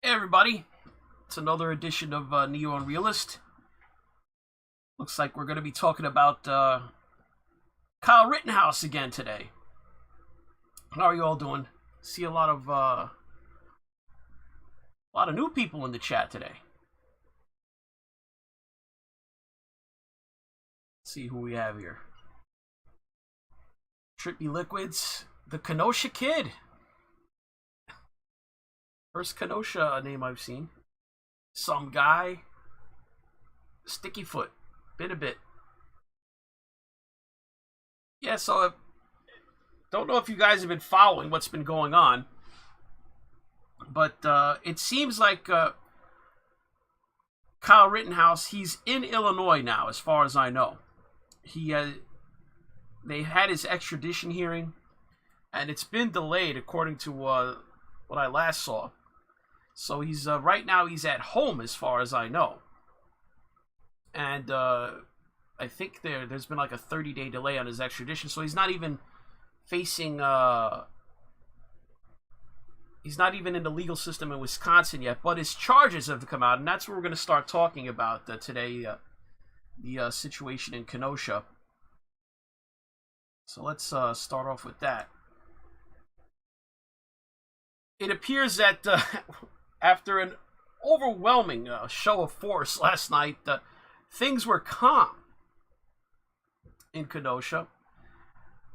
Hey everybody, it's another edition of NeoUnrealist. Looks like we're going to be talking about Kyle Rittenhouse again today. How are you all doing? See a lot of new people in the chat today. Let's see who we have here. Trippy Liquids, the Kenosha Kid. First Kenosha name I've seen. Some guy. Sticky Foot. Been a bit. Yeah, so don't know if you guys have been following what's been going on. But it seems like Kyle Rittenhouse, he's in Illinois now, as far as I know. They had his extradition hearing, and it's been delayed according to what I last saw. So he's right now he's at home, as far as I know. And I think there's been like a 30-day delay on his extradition, so he's not even facing he's not even in the legal system in Wisconsin yet, but his charges have come out, and that's what we're going to start talking about today, the situation in Kenosha. So let's start off with that. It appears that after an overwhelming show of force last night, things were calm in Kenosha.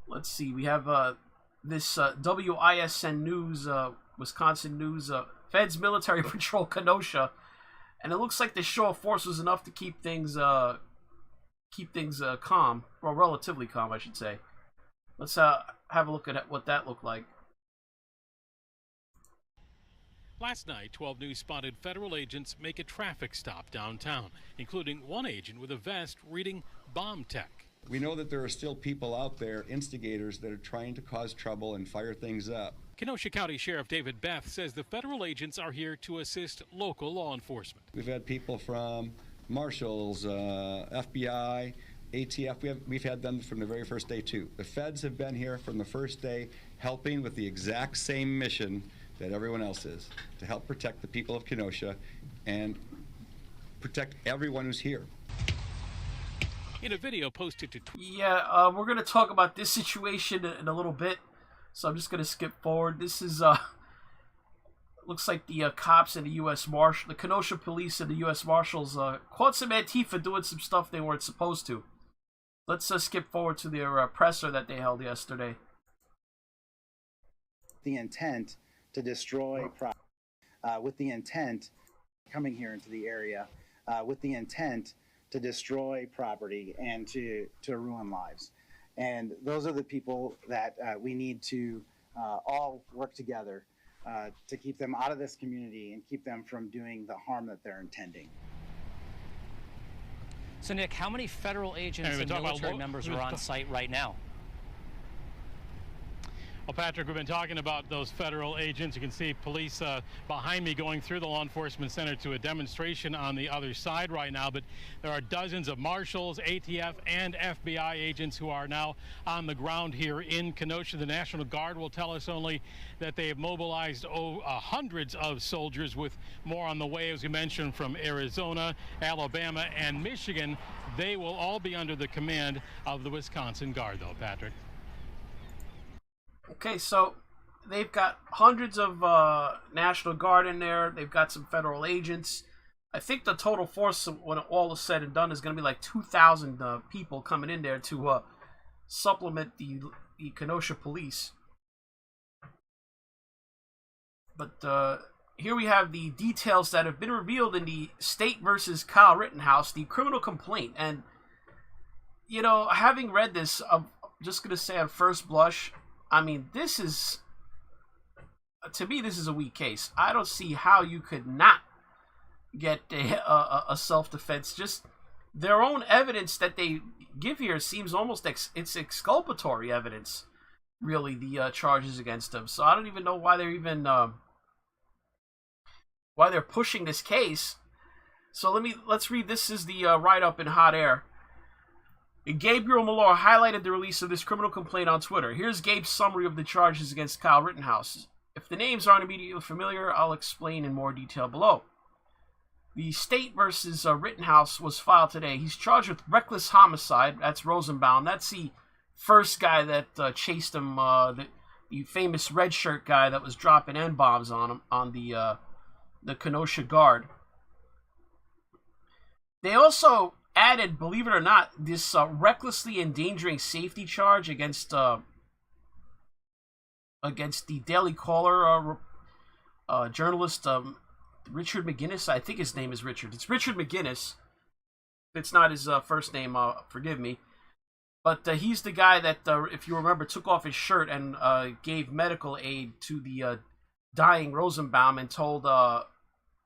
Let's see, we have this WISN News, Wisconsin News, Feds Military Patrol Kenosha, and it looks like the show of force was enough to keep things calm, well, relatively calm, I should say. Let's have a look at what that looked like. Last night, 12 News spotted federal agents make a traffic stop downtown, including one agent with a vest reading bomb tech. We know that there are still people out there, instigators, that are trying to cause trouble and fire things up. Kenosha County Sheriff David Beth says the federal agents are here to assist local law enforcement. We've had people from marshals, FBI, ATF. We've had them from the very first day too. The feds have been here from the first day, helping with the exact same mission that everyone else is, to help protect the people of Kenosha and protect everyone who's here. In a video posted to Yeah, we're going to talk about this situation in a little bit, so I'm just going to skip forward. This is, looks like the cops and the U.S. Marshal, the Kenosha Police and the U.S. Marshals caught some Antifa doing some stuff they weren't supposed to. Let's skip forward to their presser that they held yesterday. The intent to destroy property, with the intent coming here into the area, with the intent to destroy property and to ruin lives. And those are the people that we need to all work together to keep them out of this community and keep them from doing the harm that they're intending. So Nick, how many federal agents and military members are on site right now? Well, Patrick, we've been talking about those federal agents. You can see police behind me going through the law enforcement center to a demonstration on the other side right now. But there are dozens of marshals, ATF, and FBI agents who are now on the ground here in Kenosha. The National Guard will tell us only that they have mobilized hundreds of soldiers, with more on the way, as we mentioned, from Arizona, Alabama, and Michigan. They will all be under the command of the Wisconsin Guard, though, Patrick. Okay, so they've got hundreds of National Guard in there. They've got some federal agents. I think the total force, when all is said and done, is going to be like 2,000 people coming in there to supplement the Kenosha police. But here we have the details that have been revealed in the State versus Kyle Rittenhouse, the criminal complaint. And, you know, having read this, I'm just going to say on first blush, I mean, this is, to me, this is a weak case. I don't see how you could not get a self-defense. Just their own evidence that they give here seems almost, it's exculpatory evidence, really, the charges against them. So I don't even know why they're even, why they're pushing this case. So let's read, this is the write-up in Hot Air. Gabriel Millar highlighted the release of this criminal complaint on Twitter. Here's Gabe's summary of the charges against Kyle Rittenhouse. If the names aren't immediately familiar, I'll explain in more detail below. The State versus Rittenhouse was filed today. He's charged with reckless homicide. That's Rosenbaum. That's the first guy that chased him, the famous red shirt guy that was dropping N-bombs on him, on the Kenosha Guard. They also added, believe it or not, this recklessly endangering safety charge against the Daily Caller journalist Richard McGinnis. I think his name is Richard. It's Richard McGinnis. If it's not his first name, forgive me. But he's the guy that, if you remember, took off his shirt and gave medical aid to the dying Rosenbaum and told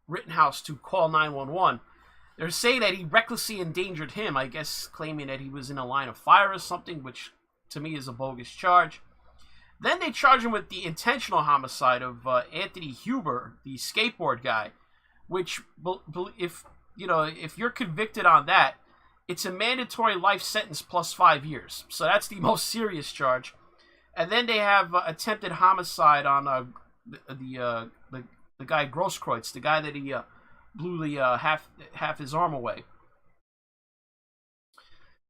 Rittenhouse to call 911. They're saying that he recklessly endangered him, I guess claiming that he was in a line of fire or something, which to me is a bogus charge. Then they charge him with the intentional homicide of Anthony Huber, the skateboard guy, which, if you're convicted on that, it's a mandatory life sentence plus 5 years. So that's the most serious charge. And then they have attempted homicide on the guy Grosskreutz, the guy that he blew the half his arm away.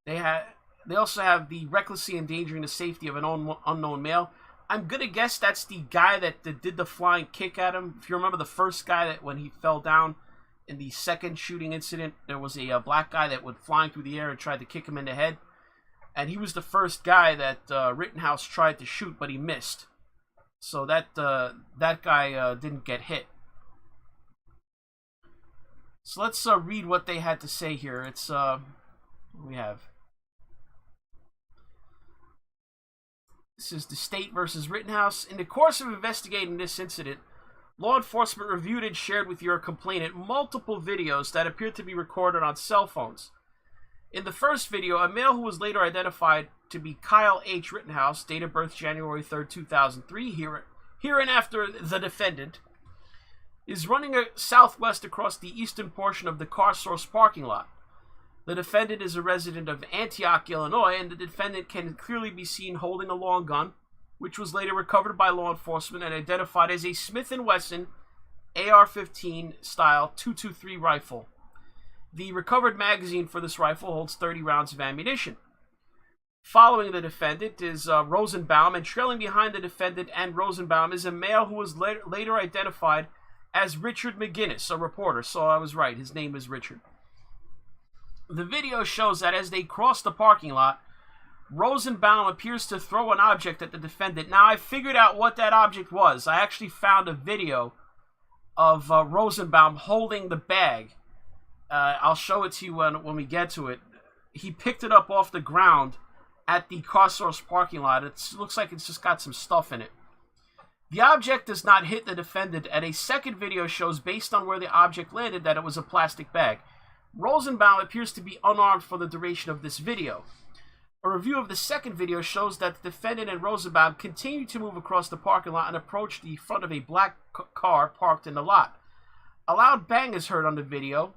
They also have the recklessly endangering the safety of an unknown male. I'm gonna guess that's the guy that did the flying kick at him. If you remember the first guy that when he fell down in the second shooting incident, there was a black guy that went flying through the air and tried to kick him in the head. And he was the first guy that Rittenhouse tried to shoot, but he missed. So that guy didn't get hit. So let's read what they had to say here. It's we have. This is the State versus Rittenhouse. In the course of investigating this incident, law enforcement reviewed and shared with your complainant multiple videos that appeared to be recorded on cell phones. In the first video, a male who was later identified to be Kyle H. Rittenhouse, date of birth January 3rd, 2003, hereinafter the defendant, is running southwest across the eastern portion of the car source parking lot. The defendant is a resident of Antioch, Illinois, and the defendant can clearly be seen holding a long gun, which was later recovered by law enforcement and identified as a Smith & Wesson AR-15 style .223 rifle. The recovered magazine for this rifle holds 30 rounds of ammunition. Following the defendant is Rosenbaum, and trailing behind the defendant and Rosenbaum is a male who was later identified as Richard McGinnis, a reporter. So I was right, his name is Richard. The video shows that as they cross the parking lot, Rosenbaum appears to throw an object at the defendant. Now, I figured out what that object was. I actually found a video of Rosenbaum holding the bag. I'll show it to you when we get to it. He picked it up off the ground at the car source parking lot. It looks like it's just got some stuff in it. The object does not hit the defendant, and a second video shows, based on where the object landed, that it was a plastic bag. Rosenbaum appears to be unarmed for the duration of this video. A review of the second video shows that the defendant and Rosenbaum continue to move across the parking lot and approach the front of a black car parked in the lot. A loud bang is heard on the video,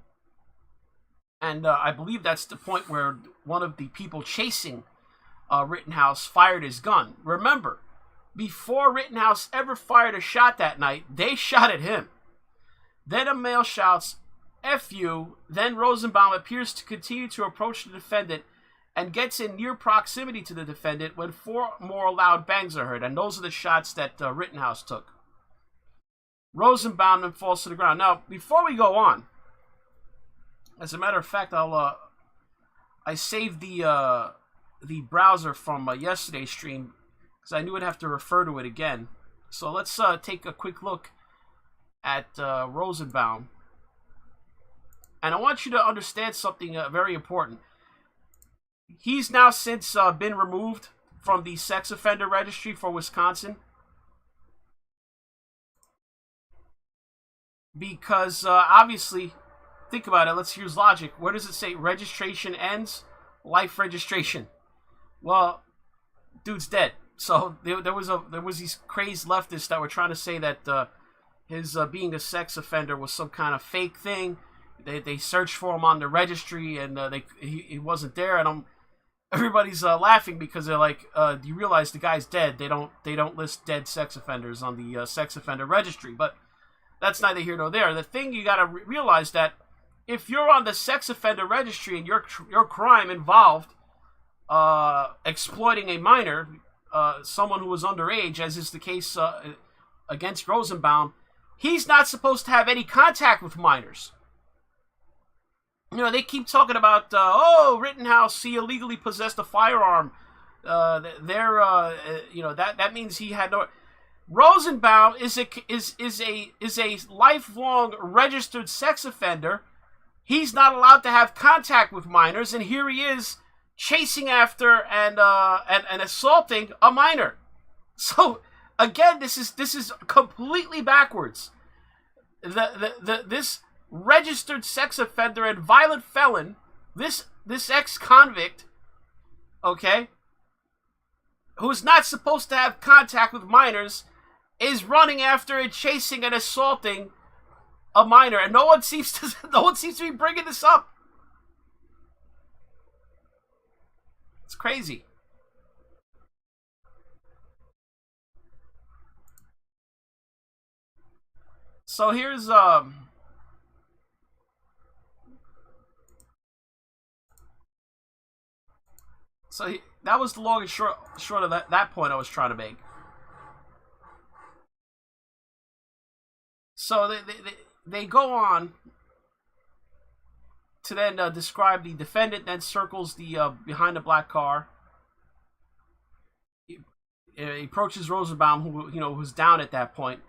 and I believe that's the point where one of the people chasing Rittenhouse fired his gun. Remember, before Rittenhouse ever fired a shot that night, they shot at him. Then a male shouts, "F you," then Rosenbaum appears to continue to approach the defendant and gets in near proximity to the defendant when 4 more loud bangs are heard, and those are the shots that Rittenhouse took. Rosenbaum then falls to the ground. Now, before we go on, as a matter of fact, I saved the browser from yesterday's stream because I knew I'd have to refer to it again. So let's take a quick look at Rosenbaum. And I want you to understand something very important. He's now since been removed from the sex offender registry for Wisconsin. Because obviously, think about it, let's use logic. Where does it say registration ends? Life registration. Well, dude's dead. So there was these crazed leftists that were trying to say that his being a sex offender was some kind of fake thing. They searched for him on the registry and he wasn't there. And everybody's laughing because they're like, do you realize the guy's dead? They don't list dead sex offenders on the sex offender registry. But that's neither here nor there. The thing you got to realize that if you're on the sex offender registry and your crime involved exploiting a minor, someone who was underage, as is the case against Rosenbaum, he's not supposed to have any contact with minors. You know, they keep talking about, Rittenhouse, he illegally possessed a firearm. You know, that means he had no. Rosenbaum is a lifelong registered sex offender. He's not allowed to have contact with minors, and here he is chasing after and assaulting a minor. So again, this is completely backwards. This registered sex offender and violent felon, this ex-convict, okay, who's not supposed to have contact with minors, is running after and chasing and assaulting a minor, and no one seems to be bringing this up. It's crazy. So here's that was the long and short of that point I was trying to make. So they go on to then describe the defendant, then circles the behind the black car. He approaches Rosenbaum, who's down at that point,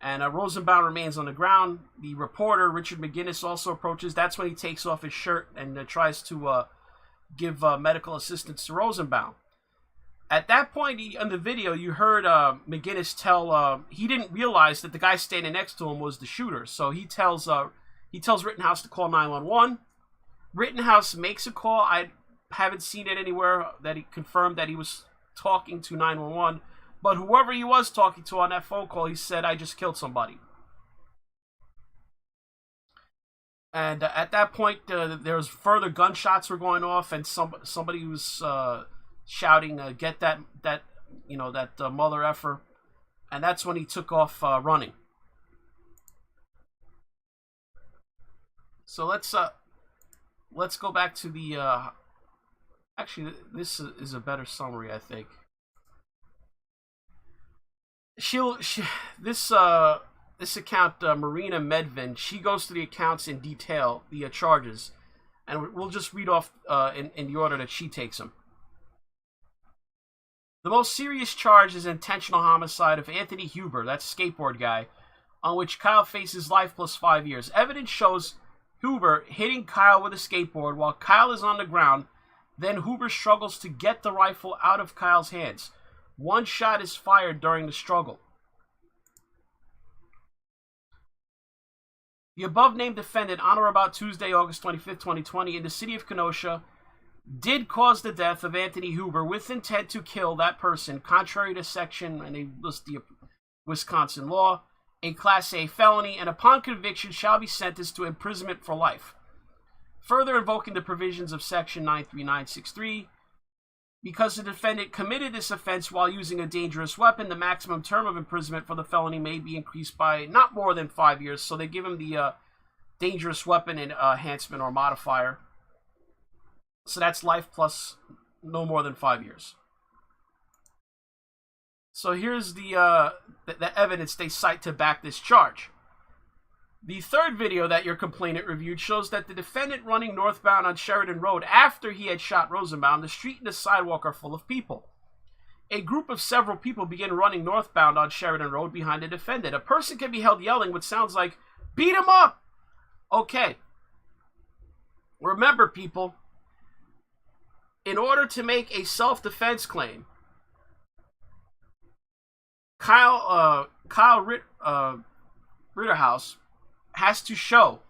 and Rosenbaum remains on the ground. The reporter, Richard McGinnis, also approaches. That's when he takes off his shirt and tries to give medical assistance to Rosenbaum. At that point in the video, you heard McGinnis tell he didn't realize that the guy standing next to him was the shooter. So he tells Rittenhouse to call 911. Rittenhouse makes a call. I haven't seen it anywhere that he confirmed that he was talking to 911. But whoever he was talking to on that phone call, he said, "I just killed somebody." And at that point, there was further gunshots were going off, and somebody was shouting, "Get that mother effer," and that's when he took off running. So let's go back to the. Actually, this is a better summary, I think. This account, Marina Medvin, she goes through the accounts in detail, the charges, and we'll just read off in the order that she takes them. The most serious charge is intentional homicide of Anthony Huber, that's skateboard guy, on which Kyle faces life plus 5 years. Evidence shows Huber hitting Kyle with a skateboard while Kyle is on the ground. Then Huber struggles to get the rifle out of Kyle's hands. One shot is fired during the struggle. The above-named defendant, on or about Tuesday, August 25th, 2020, in the city of Kenosha, did cause the death of Anthony Huber with intent to kill that person, contrary to section, and they list the Wisconsin law, a Class A felony, and upon conviction shall be sentenced to imprisonment for life. Further invoking the provisions of section 93963, because the defendant committed this offense while using a dangerous weapon, the maximum term of imprisonment for the felony may be increased by not more than 5 years. So they give him the dangerous weapon enhancement or modifier. So that's life plus no more than 5 years. So here's the evidence they cite to back this charge. The third video that your complainant reviewed shows that the defendant running northbound on Sheridan Road after he had shot Rosenbaum, the street and the sidewalk are full of people. A group of several people begin running northbound on Sheridan Road behind the defendant. A person can be held yelling what sounds like, "Beat him up!" Okay. Remember, people, in order to make a self-defense claim, Kyle Rittenhouse has to show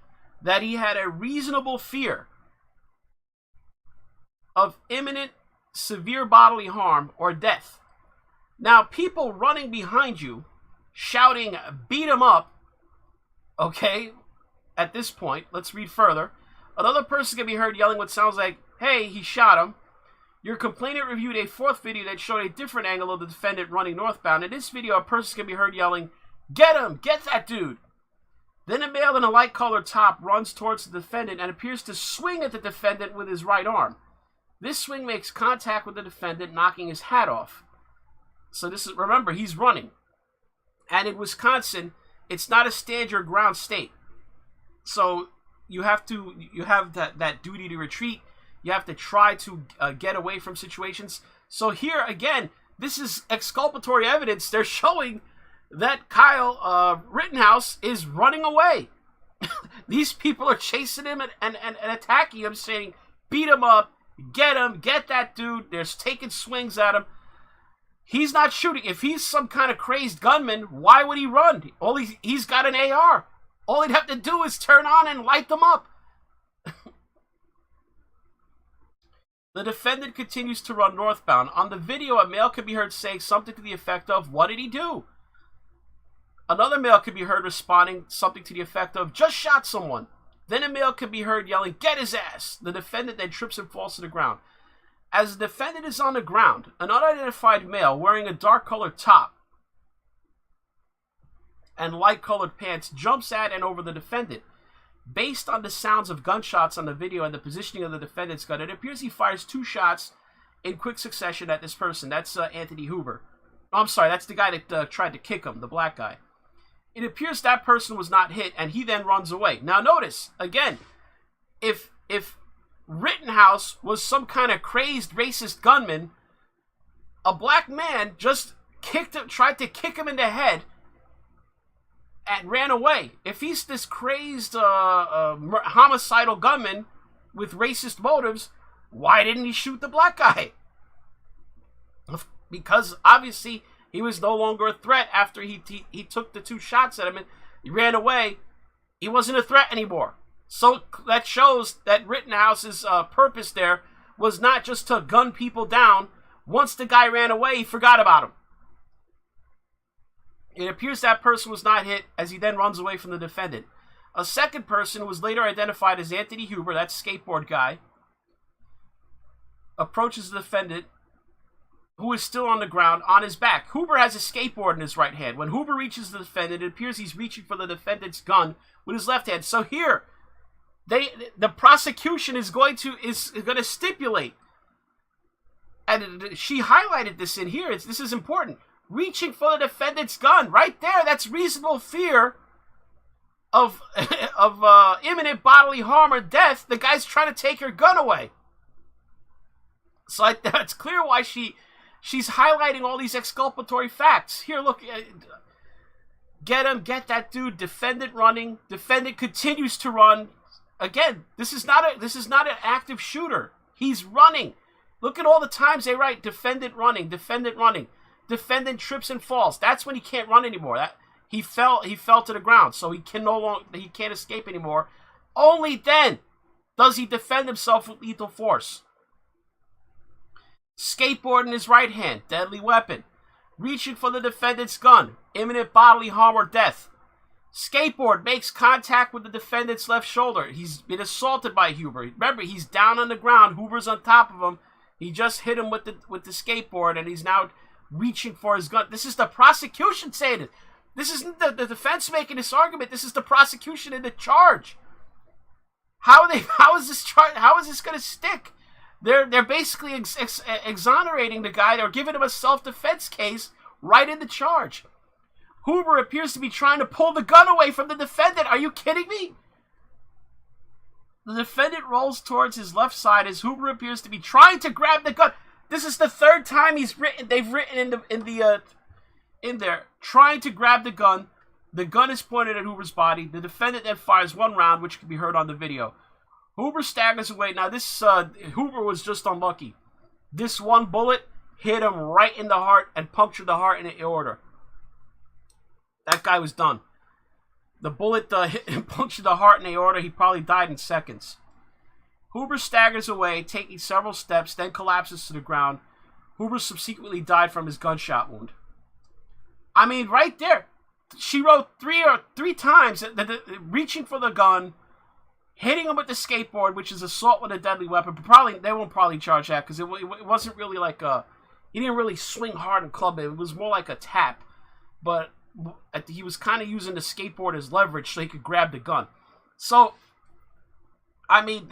that he had a reasonable fear of imminent severe bodily harm or death. Now, people running behind you shouting, "Beat him up," okay, at this point, let's read further. Another person can be heard yelling what sounds like, "Hey, he shot him." Your complainant reviewed a fourth video that showed a different angle of the defendant running northbound. In this video, a person can be heard yelling, "Get him! Get that dude!" Then a male in a light-colored top runs towards the defendant and appears to swing at the defendant with his right arm. This swing makes contact with the defendant, knocking his hat off. So this is, remember, he's running. And in Wisconsin, it's not a stand your ground state. So you have that duty to retreat. You have to try to get away from situations. So here, again, this is exculpatory evidence. They're showing that Kyle Rittenhouse is running away. These people are chasing him and attacking him, saying, beat him up, get him, get that dude. They're taking swings at him. He's not shooting. If he's some kind of crazed gunman, why would he run? He's got an AR. All he'd have to do is turn on and light them up. The defendant continues to run northbound. On the video, a male can be heard saying something to the effect of, "What did he do?" Another male can be heard responding something to the effect of, "Just shot someone." Then a male can be heard yelling, "Get his ass." The defendant then trips and falls to the ground. As the defendant is on the ground, an unidentified male wearing a dark-colored top and light-colored pants jumps at and over the defendant. Based on the sounds of gunshots on the video and the positioning of the defendant's gun, it appears he fires 2 shots in quick succession at this person. That's Anthony Hoover. Oh, I'm sorry, that's the guy that tried to kick him, the black guy. It appears that person was not hit, and he then runs away. Now notice, again, if Rittenhouse was some kind of crazed racist gunman, a black man just tried to kick him in the head and ran away. If he's this crazed homicidal gunman with racist motives, why didn't he shoot the black guy? Because obviously he was no longer a threat after he took the 2 shots at him and he ran away. He wasn't a threat anymore. So that shows that Rittenhouse's purpose there was not just to gun people down. Once the guy ran away, he forgot about him. It appears that person was not hit as he then runs away from the defendant. A second person, who was later identified as Anthony Hoover, that skateboard guy, approaches the defendant, who is still on the ground, on his back. Hoover has a skateboard in his right hand. When Hoover reaches the defendant, it appears he's reaching for the defendant's gun with his left hand. So here, the prosecution is going to stipulate, and she highlighted this in here. This is important. Reaching for the defendant's gun, right there. That's reasonable fear of imminent bodily harm or death. The guy's trying to take her gun away. So it's clear why she's highlighting all these exculpatory facts. Here, look. Get him, get that dude. Defendant running. Defendant continues to run. Again, this is not an active shooter. He's running. Look at all the times they write defendant running, defendant running. Defendant trips and falls. That's when he can't run anymore. He fell to the ground, so he can't escape anymore. Only then does he defend himself with lethal force. Skateboard in his right hand, deadly weapon. Reaching for the defendant's gun, imminent bodily harm or death. Skateboard makes contact with the defendant's left shoulder. He's been assaulted by Hoover. Remember, he's down on the ground. Hoover's on top of him. He just hit him with the skateboard, and he's now reaching for his gun. This is the prosecution saying it. This isn't the defense making this argument. This is the prosecution in the charge. How is this going to stick? They're basically exonerating the guy. They're giving him a self-defense case right in the charge. Hoover appears to be trying to pull the gun away from the defendant. Are you kidding me? The defendant rolls towards his left side as Hoover appears to be trying to grab the gun. This is the third time they've written in there, trying to grab the gun. The gun is pointed at Hoover's body. The defendant then fires 1 round, which can be heard on the video. Hoover staggers away. Now, this Hoover was just unlucky. This 1 bullet hit him right in the heart and punctured the heart and the aorta. That guy was done. The bullet hit and punctured the heart and the aorta. He probably died in seconds. Hoover staggers away, taking several steps, then collapses to the ground. Hoover subsequently died from his gunshot wound. I mean, right there, she wrote three times that reaching for the gun, hitting him with the skateboard, which is assault with a deadly weapon. But they won't probably charge that because it wasn't really like he didn't really swing hard and club it. It was more like a tap. But he was kind of using the skateboard as leverage so he could grab the gun. So, I mean,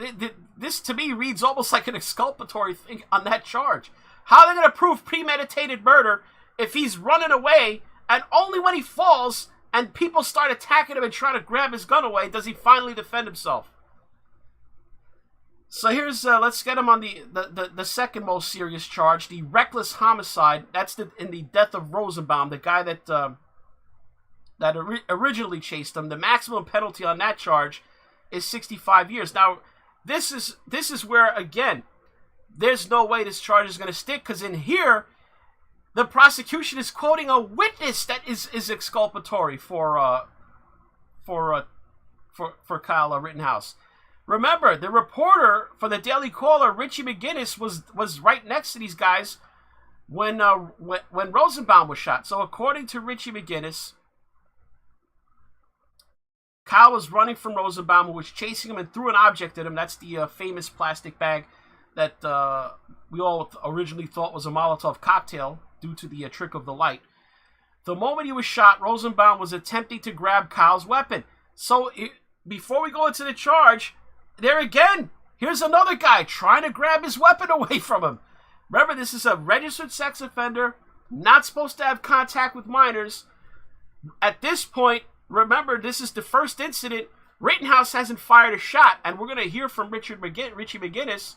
this to me reads almost like an exculpatory thing on that charge. How are they going to prove premeditated murder if he's running away and only when he falls and people start attacking him and trying to grab his gun away does he finally defend himself? So here's, let's get him on the second most serious charge, the reckless homicide. That's in the death of Rosenbaum, the guy that originally chased him. The maximum penalty on that charge is 65 years. Now, this is where, again, there's no way this charge is going to stick, because in here, the prosecution is quoting a witness that is exculpatory for Kyle Rittenhouse. Remember, the reporter for the Daily Caller, Richie McGinnis, was right next to these guys when Rosenbaum was shot. So according to Richie McGinnis, Kyle was running from Rosenbaum, who was chasing him and threw an object at him. That's the famous plastic bag that we all originally thought was a Molotov cocktail due to the trick of the light. The moment he was shot, Rosenbaum was attempting to grab Kyle's weapon. So before we go into the charge, there again, here's another guy trying to grab his weapon away from him. Remember, this is a registered sex offender, not supposed to have contact with minors. At this point, remember, this is the first incident. Rittenhouse hasn't fired a shot, and we're going to hear from Richie McGinnis,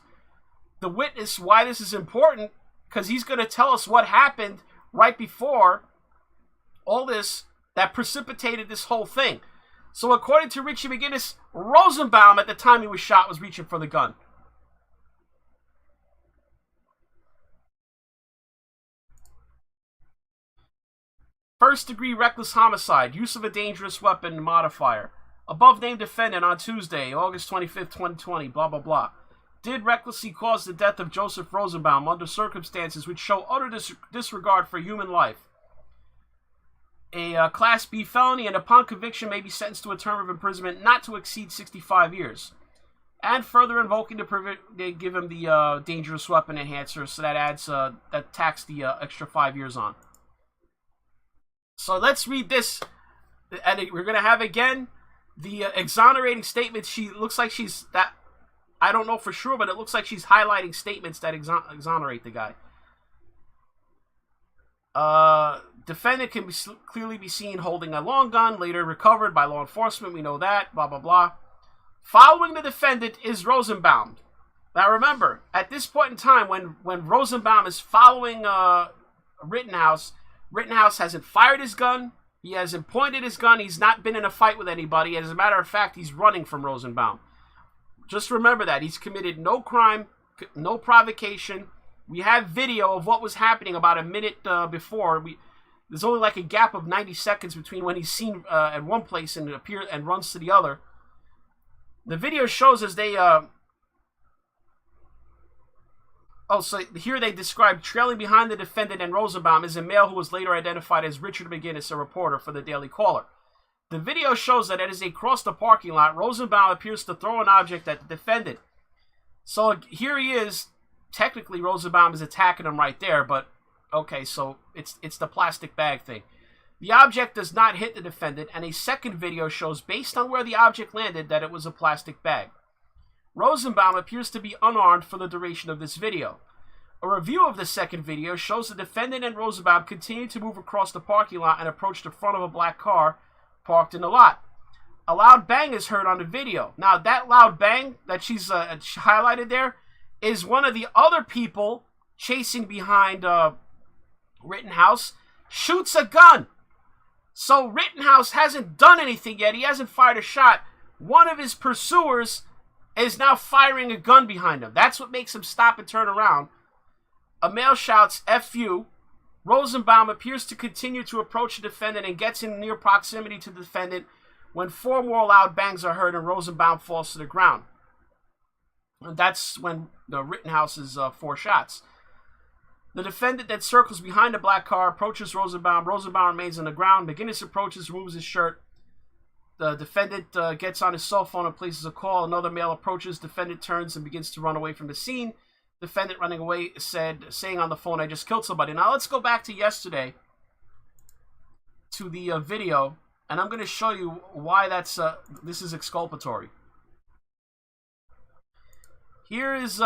the witness, why this is important, because he's going to tell us what happened right before all this that precipitated this whole thing. So according to Richie McGinnis, Rosenbaum, at the time he was shot, was reaching for the gun. First-degree reckless homicide, use of a dangerous weapon modifier. Above named defendant on Tuesday, August 25th, 2020, blah, blah, blah. Did recklessly cause the death of Joseph Rosenbaum under circumstances which show utter disregard for human life. A Class B felony, and upon conviction may be sentenced to a term of imprisonment not to exceed 65 years. And further invoking they give him the dangerous weapon enhancer, so that adds, that tacks the extra 5 years on. So let's read this, and we're going to have again the exonerating statement. She looks like she's, that I don't know for sure, but it looks like she's highlighting statements that exonerate the guy. Defendant can clearly be seen holding a long gun, later recovered by law enforcement. We know that, blah, blah, blah. Following the defendant is Rosenbaum. Now remember, at this point in time, when Rosenbaum is following Rittenhouse hasn't fired his gun. He hasn't pointed his gun. He's not been in a fight with anybody. As a matter of fact, he's running from Rosenbaum. Just remember that. He's committed no crime, no provocation. We have video of what was happening about a minute before. There's only like a gap of 90 seconds between when he's seen at one place and runs to the other. The video shows as they... so here they describe trailing behind the defendant and Rosenbaum is a male who was later identified as Richard McGinnis, a reporter for the Daily Caller. The video shows that as they cross the parking lot, Rosenbaum appears to throw an object at the defendant. So here he is. Technically, Rosenbaum is attacking him right there, but okay, so it's the plastic bag thing. The object does not hit the defendant, and a second video shows, based on where the object landed, that it was a plastic bag. Rosenbaum appears to be unarmed for the duration of this video. A review of the second video shows the defendant and Rosenbaum continue to move across the parking lot and approach the front of a black car parked in the lot. A loud bang is heard on the video. Now, that loud bang that she's highlighted there is one of the other people chasing behind Rittenhouse shoots a gun. So Rittenhouse hasn't done anything yet. He hasn't fired a shot. One of his pursuers is now firing a gun behind him. That's what makes him stop and turn around. A male shouts, "F you." Rosenbaum appears to continue to approach the defendant and gets in near proximity to the defendant when 4 more loud bangs are heard and Rosenbaum falls to the ground. And that's when the Rittenhouse's 4 shots. The defendant then circles behind the black car, approaches Rosenbaum. Rosenbaum remains on the ground. McGinnis approaches, removes his shirt. The defendant gets on his cell phone and places a call. Another male approaches. Defendant turns and begins to run away from the scene. Defendant running away saying on the phone, "I just killed somebody." Now let's go back to yesterday, to the video, and I'm going to show you why this is exculpatory. Here is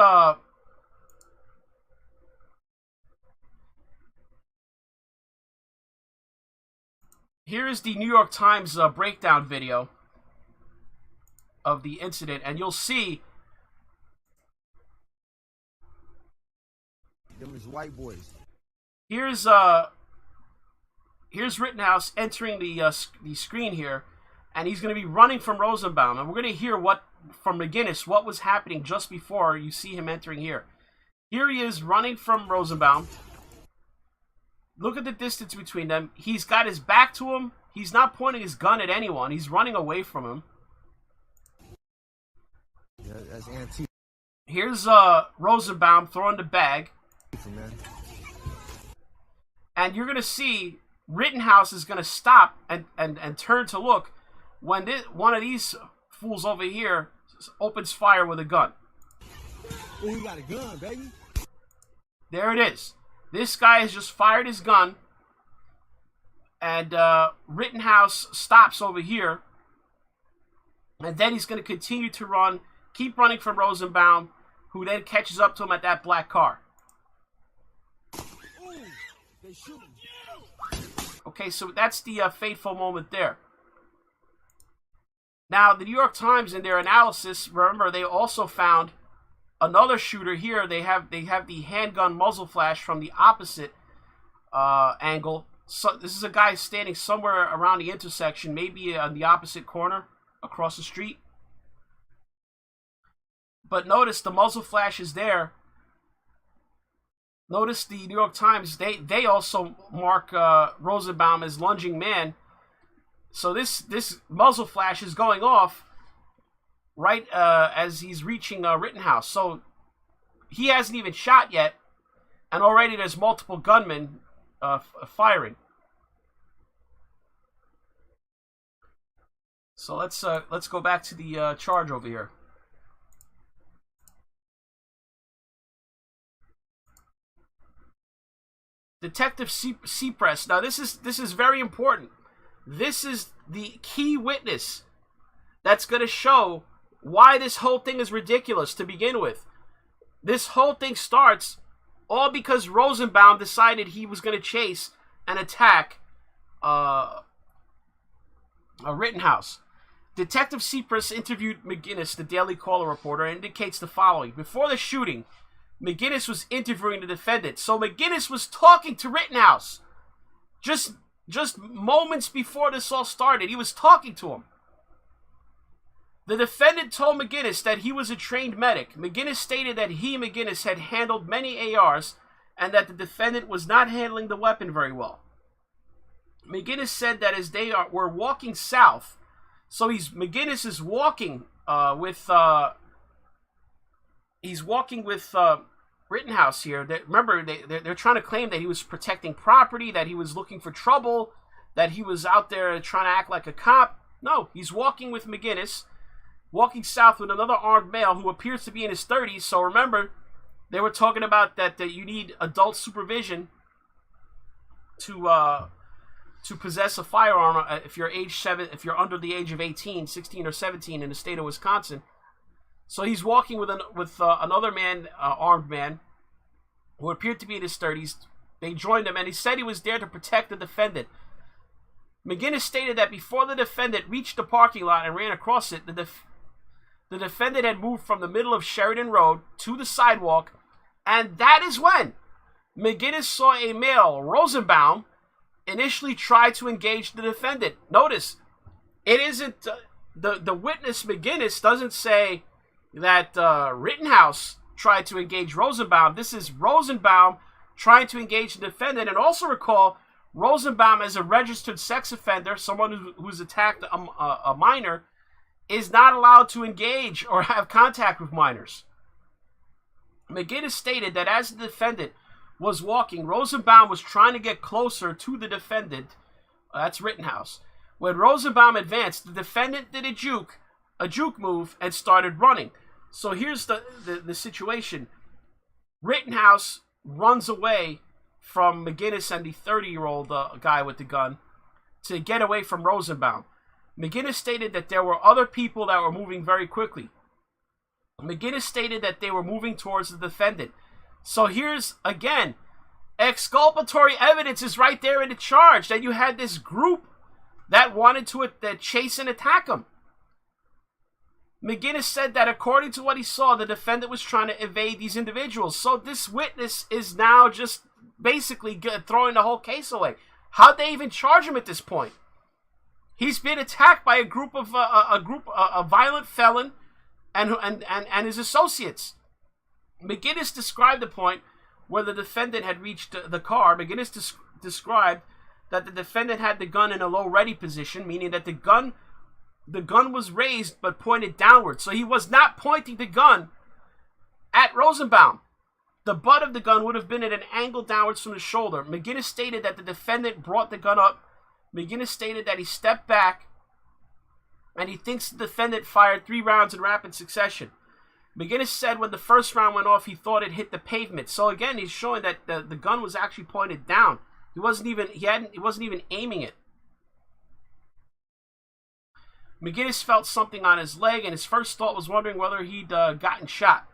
here is the New York Times breakdown video of the incident, and you'll see them is white boys. Here's Rittenhouse entering the screen here, and he's going to be running from Rosenbaum, and we're going to hear from McGinnis what was happening just before you see him entering here. Here he is running from Rosenbaum. Look at the distance between them. He's got his back to him. He's not pointing his gun at anyone. He's running away from him. Yeah, that's antique. Here's Rosenbaum throwing the bag. Man. And you're going to see Rittenhouse is going to stop and turn to look when one of these fools over here opens fire with a gun. Oh, he got a gun, baby. There it is. This guy has just fired his gun, and Rittenhouse stops over here, and then he's going to continue to run, keep running from Rosenbaum, who then catches up to him at that black car. Ooh, they shoot him. Okay, so that's the fateful moment there. Now, the New York Times, in their analysis, remember, they also found another shooter here. They have the handgun muzzle flash from the opposite angle. So this is a guy standing somewhere around the intersection, maybe on the opposite corner across the street. But notice the muzzle flash is there. Notice the New York Times, they also mark Rosenbaum as lunging man. So this muzzle flash is going off right as he's reaching Rittenhouse. So he hasn't even shot yet, and already there's multiple gunmen firing. So let's go back to the charge over here. Detective Seapress. Now this is very important. This is the key witness that's going to show why this whole thing is ridiculous to begin with. This whole thing starts all because Rosenbaum decided he was going to chase and attack Rittenhouse. Detective Seapress interviewed McGinnis, the Daily Caller reporter, and indicates the following. Before the shooting, McGinnis was interviewing the defendant. So McGinnis was talking to Rittenhouse. Just moments before this all started, he was talking to him. The defendant told McGinnis that he was a trained medic. McGinnis stated that McGinnis, had handled many ARs and that the defendant was not handling the weapon very well. McGinnis said that as they were walking south, so McGinnis is walking with Rittenhouse here. Remember, they're trying to claim that he was protecting property, that he was looking for trouble, that he was out there trying to act like a cop. No, he's walking with McGinnis, walking south with another armed male who appears to be in his 30s. So remember, they were talking about that you need adult supervision to possess a firearm if you're if you're under the age of 18, 16 or 17 in the state of Wisconsin. So he's walking with another man, armed man, who appeared to be in his 30s. They joined him, and he said he was there to protect the defendant. McGinnis stated that before the defendant reached the parking lot and ran across it, the defendant had moved from the middle of Sheridan Road to the sidewalk, and that is when McGinnis saw a male, Rosenbaum, initially try to engage the defendant. Notice, it isn't the witness McGinnis doesn't say that Rittenhouse tried to engage Rosenbaum. This is Rosenbaum trying to engage the defendant. And also recall, Rosenbaum, as a registered sex offender, someone who's attacked a minor, is not allowed to engage or have contact with minors. McGinnis stated that as the defendant was walking, Rosenbaum was trying to get closer to the defendant, that's Rittenhouse, When Rosenbaum advanced, the defendant did a juke move, and started running. So here's the situation. Rittenhouse runs away from McGinnis and the 30-year-old guy with the gun to get away from Rosenbaum. McGinnis stated that there were other people that were moving very quickly. McGinnis stated that they were moving towards the defendant. So here's, again, exculpatory evidence is right there in the charge that you had this group that wanted to chase and attack him. McGinnis said that according to what he saw, the defendant was trying to evade these individuals. So this witness is now just basically throwing the whole case away. How'd they even charge him at this point? He's been attacked by a violent felon and his associates. McGinnis described the point where the defendant had reached the car. McGinnis described that the defendant had the gun in a low ready position, meaning that the gun was raised but pointed downward. So he was not pointing the gun at Rosenbaum. The butt of the gun would have been at an angle downwards from the shoulder. McGinnis stated that the defendant brought the gun up. McGinnis stated that he stepped back and he thinks the defendant fired 3 rounds in rapid succession. McGinnis said when the first round went off, he thought it hit the pavement. So again, he's showing that the gun was actually pointed down. He wasn't even aiming it. McGinnis felt something on his leg, and his first thought was wondering whether he'd gotten shot.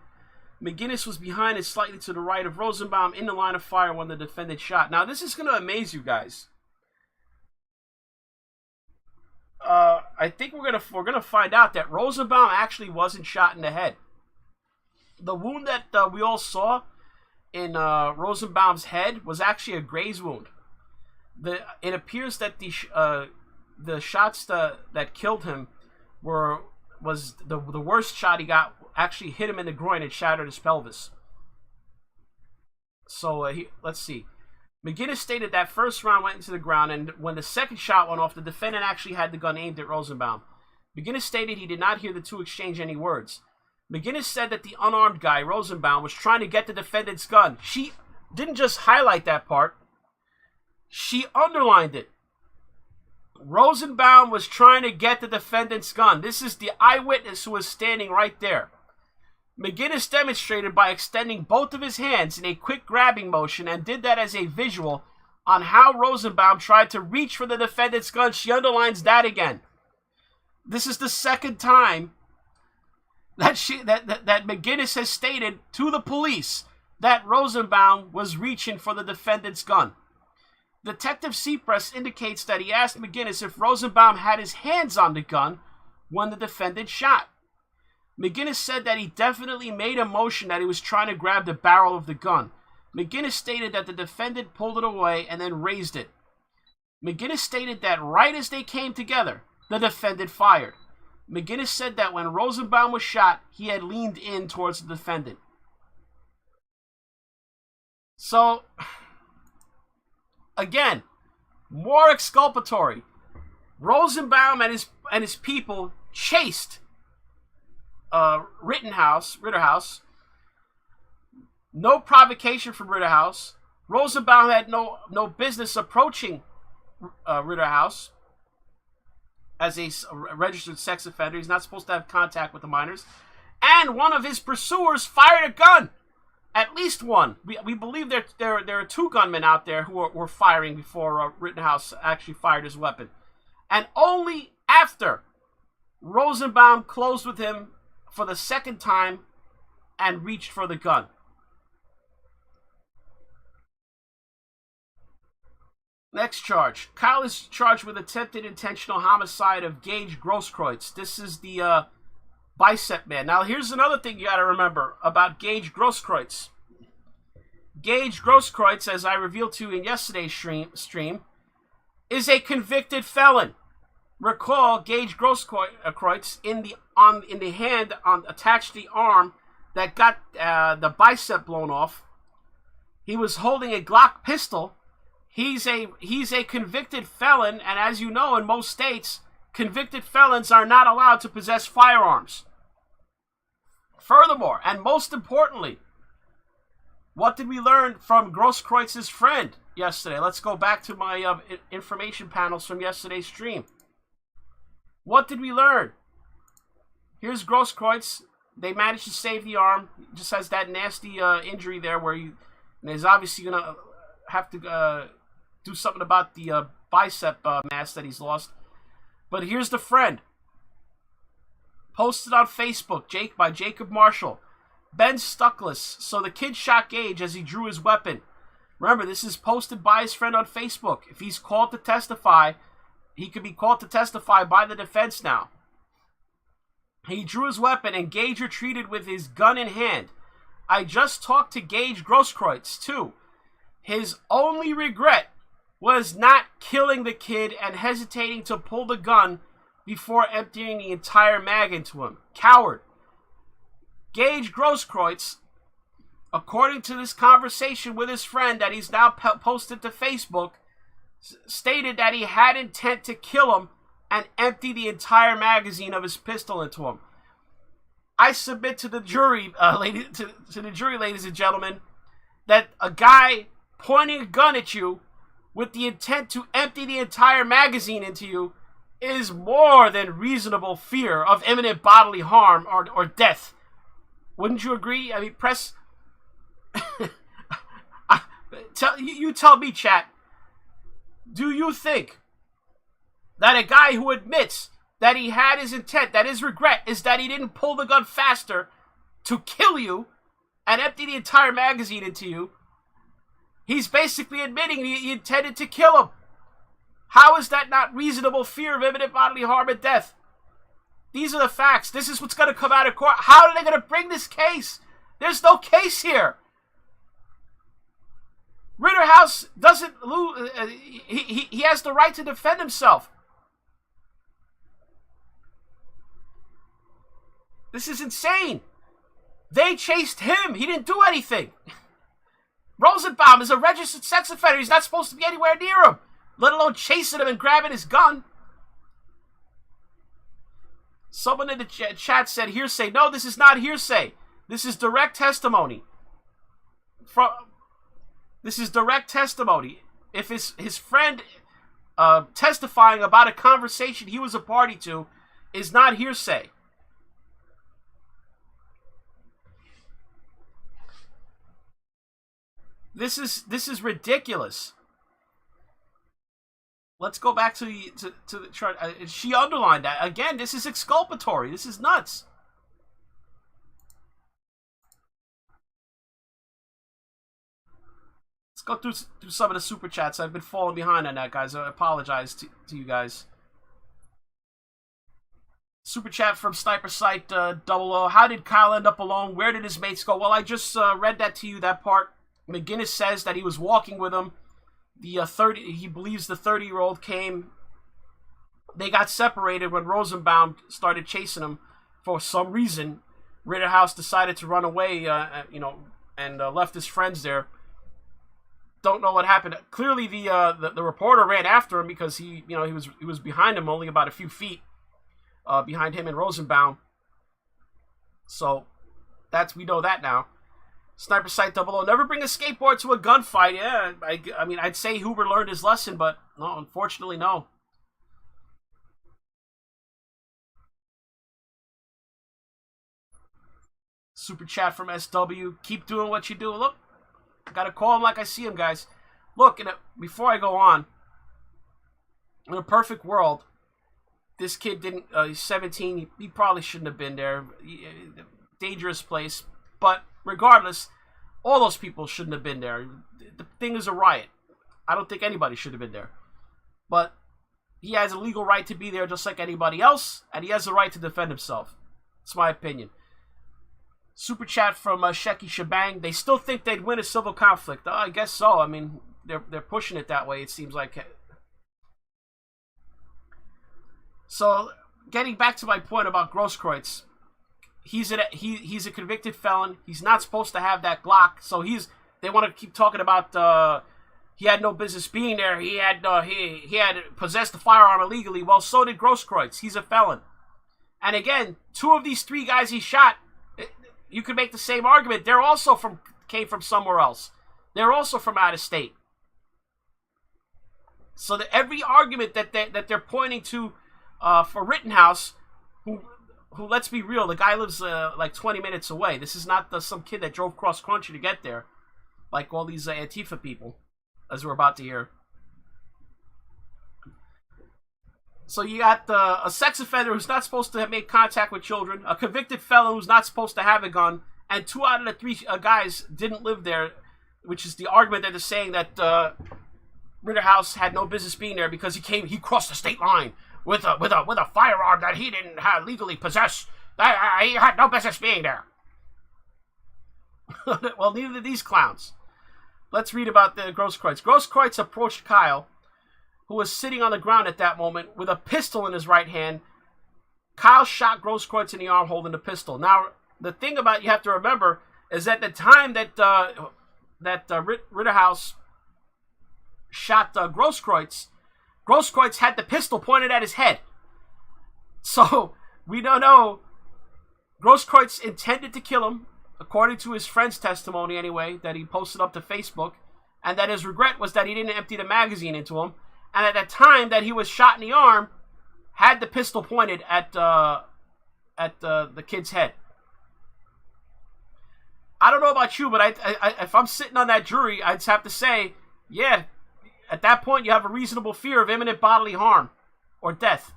McGinnis was behind and slightly to the right of Rosenbaum in the line of fire when the defendant shot. Now, this is going to amaze you guys. I think we're gonna find out that Rosenbaum actually wasn't shot in the head. The wound that we all saw in Rosenbaum's head was actually a graze wound. It appears that the shots that killed him was the worst shot he got actually hit him in the groin and shattered his pelvis. So let's see. McGinnis stated that first round went into the ground, and when the second shot went off, the defendant actually had the gun aimed at Rosenbaum. McGinnis stated he did not hear the two exchange any words. McGinnis said that the unarmed guy, Rosenbaum, was trying to get the defendant's gun. She didn't just highlight that part. She underlined it. Rosenbaum was trying to get the defendant's gun. This is the eyewitness who was standing right there. McGinnis demonstrated by extending both of his hands in a quick grabbing motion and did that as a visual on how Rosenbaum tried to reach for the defendant's gun. She underlines that again. This is the second time that McGinnis has stated to the police that Rosenbaum was reaching for the defendant's gun. Detective Seapress indicates that he asked McGinnis if Rosenbaum had his hands on the gun when the defendant shot. McGinnis said that he definitely made a motion that he was trying to grab the barrel of the gun. McGinnis stated that the defendant pulled it away and then raised it. McGinnis stated that right as they came together, the defendant fired. McGinnis said that when Rosenbaum was shot, he had leaned in towards the defendant. So, again, more exculpatory. Rosenbaum and his people chased Rittenhouse. No provocation from Rittenhouse. Rosenbaum had no business approaching Rittenhouse as a registered sex offender. He's not supposed to have contact with the minors. And one of his pursuers fired a gun. At least one. We believe there are 2 gunmen out there who were firing before Rittenhouse actually fired his weapon. And only after Rosenbaum closed with him for the second time and reached for the gun. Next charge. Kyle is charged with attempted intentional homicide of Gage Grosskreutz. This is the bicep man. Now, here's another thing you got to remember about Gage Grosskreutz. Gage Grosskreutz, as I revealed to you in yesterday's stream, is a convicted felon. Recall Gage Grosskreutz in the hand attached to the arm that got the bicep blown off. He was holding a Glock pistol. He's a convicted felon, and as you know, in most states, convicted felons are not allowed to possess firearms. Furthermore, and most importantly, what did we learn from Grosskreutz's friend yesterday? Let's go back to my information panels from yesterday's stream. What did we learn? Here's Grosskreutz. They managed to save the arm. He just has that nasty injury there where he's obviously going to have to do something about the bicep mass that he's lost. But here's the friend. Posted on Facebook, by Jacob Marshall. Ben Stuckless. So the kid shot Gage as he drew his weapon. Remember, this is posted by his friend on Facebook. If he's called to testify, he could be called to testify by the defense now. He drew his weapon and Gage retreated with his gun in hand. I just talked to Gage Grosskreutz, too. His only regret was not killing the kid and hesitating to pull the gun before emptying the entire mag into him. Coward. Gage Grosskreutz, according to this conversation with his friend that he's now posted to Facebook, stated that he had intent to kill him and empty the entire magazine of his pistol into him. I submit to the jury, ladies and gentlemen, that a guy pointing a gun at you with the intent to empty the entire magazine into you is more than reasonable fear of imminent bodily harm or death. Wouldn't you agree? I mean, press... you tell me, chat. Do you think that a guy who admits that he had his intent, that his regret is that he didn't pull the gun faster to kill you and empty the entire magazine into you, he's basically admitting he intended to kill him? How is that not reasonable fear of imminent bodily harm and death? These are the facts. This is what's going to come out of court. How are they going to bring this case? There's no case here. Rittenhouse doesn't lose. He has the right to defend himself. This is insane. They chased him. He didn't do anything. Rosenbaum is a registered sex offender. He's not supposed to be anywhere near him, let alone chasing him and grabbing his gun. Someone in the chat said hearsay. No, this is not hearsay. This is direct testimony. This is direct testimony. If his friend testifying about a conversation he was a party to is not hearsay. This is ridiculous. Let's go back to the chart. She underlined that. Again, this is exculpatory. This is nuts. Let's go through some of the super chats. I've been falling behind on that, guys. I apologize to you guys. Super chat from Sniper Sight 00. How did Kyle end up alone? Where did his mates go? Well, I just read that to you, that part. McGinnis says that he was walking with him. He believes the 30-year-old came. They got separated when Rosenbaum started chasing him for some reason. Rittenhouse decided to run away, and left his friends there. Don't know what happened. Clearly, the reporter ran after him because he was behind him, only about a few feet behind him and Rosenbaum. So we know that now. Sniper Sight 00. Never bring a skateboard to a gunfight. Yeah, I mean, I'd say Hoover learned his lesson, but no, unfortunately, no. Super chat from SW. Keep doing what you do. Look, I gotta call him like I see him, guys. Look, before I go on, in a perfect world, this kid didn't. He's 17. He probably shouldn't have been there. Dangerous place. But regardless, all those people shouldn't have been there. The thing is a riot. I don't think anybody should have been there. But he has a legal right to be there just like anybody else, and he has the right to defend himself. It's my opinion. Super chat from Shecky Shabang. They still think they'd win a civil conflict. I guess so. I mean, they're pushing it that way, it seems like. So, getting back to my point about Grosskreutz. He's a convicted felon. He's not supposed to have that Glock. So they want to keep talking about he had no business being there. He had possessed the firearm illegally. Well, so did Grosskreutz. He's a felon. And again, 2 of these 3 guys he shot, you could make the same argument. They're also came from somewhere else. They're also from out of state. So that every argument that they're pointing to for Rittenhouse, who let's be real, the guy lives like 20 minutes away. This is not some kid that drove cross country to get there, like all these Antifa people, as we're about to hear. So you got a sex offender who's not supposed to have made contact with children, a convicted felon who's not supposed to have a gun, and 2 out of the 3 guys didn't live there, which is the argument that they're saying that Rittenhouse had no business being there because he crossed the state line with a firearm that he didn't legally possess. He had no business being there. Well, neither did these clowns. Let's read about the Grosskreutz. Grosskreutz approached Kyle, who was sitting on the ground at that moment with a pistol in his right hand. Kyle shot Grosskreutz in the arm holding the pistol. Now, the thing about you have to remember is that the time that Rittenhouse shot Grosskreutz, Grosskreutz had the pistol pointed at his head. So, we don't know. Grosskreutz intended to kill him, according to his friend's testimony anyway, that he posted up to Facebook, and that his regret was that he didn't empty the magazine into him. And at the time that he was shot in the arm, had the pistol pointed at the kid's head. I don't know about you, but I if I'm sitting on that jury, I'd have to say, yeah, at that point you have a reasonable fear of imminent bodily harm or death.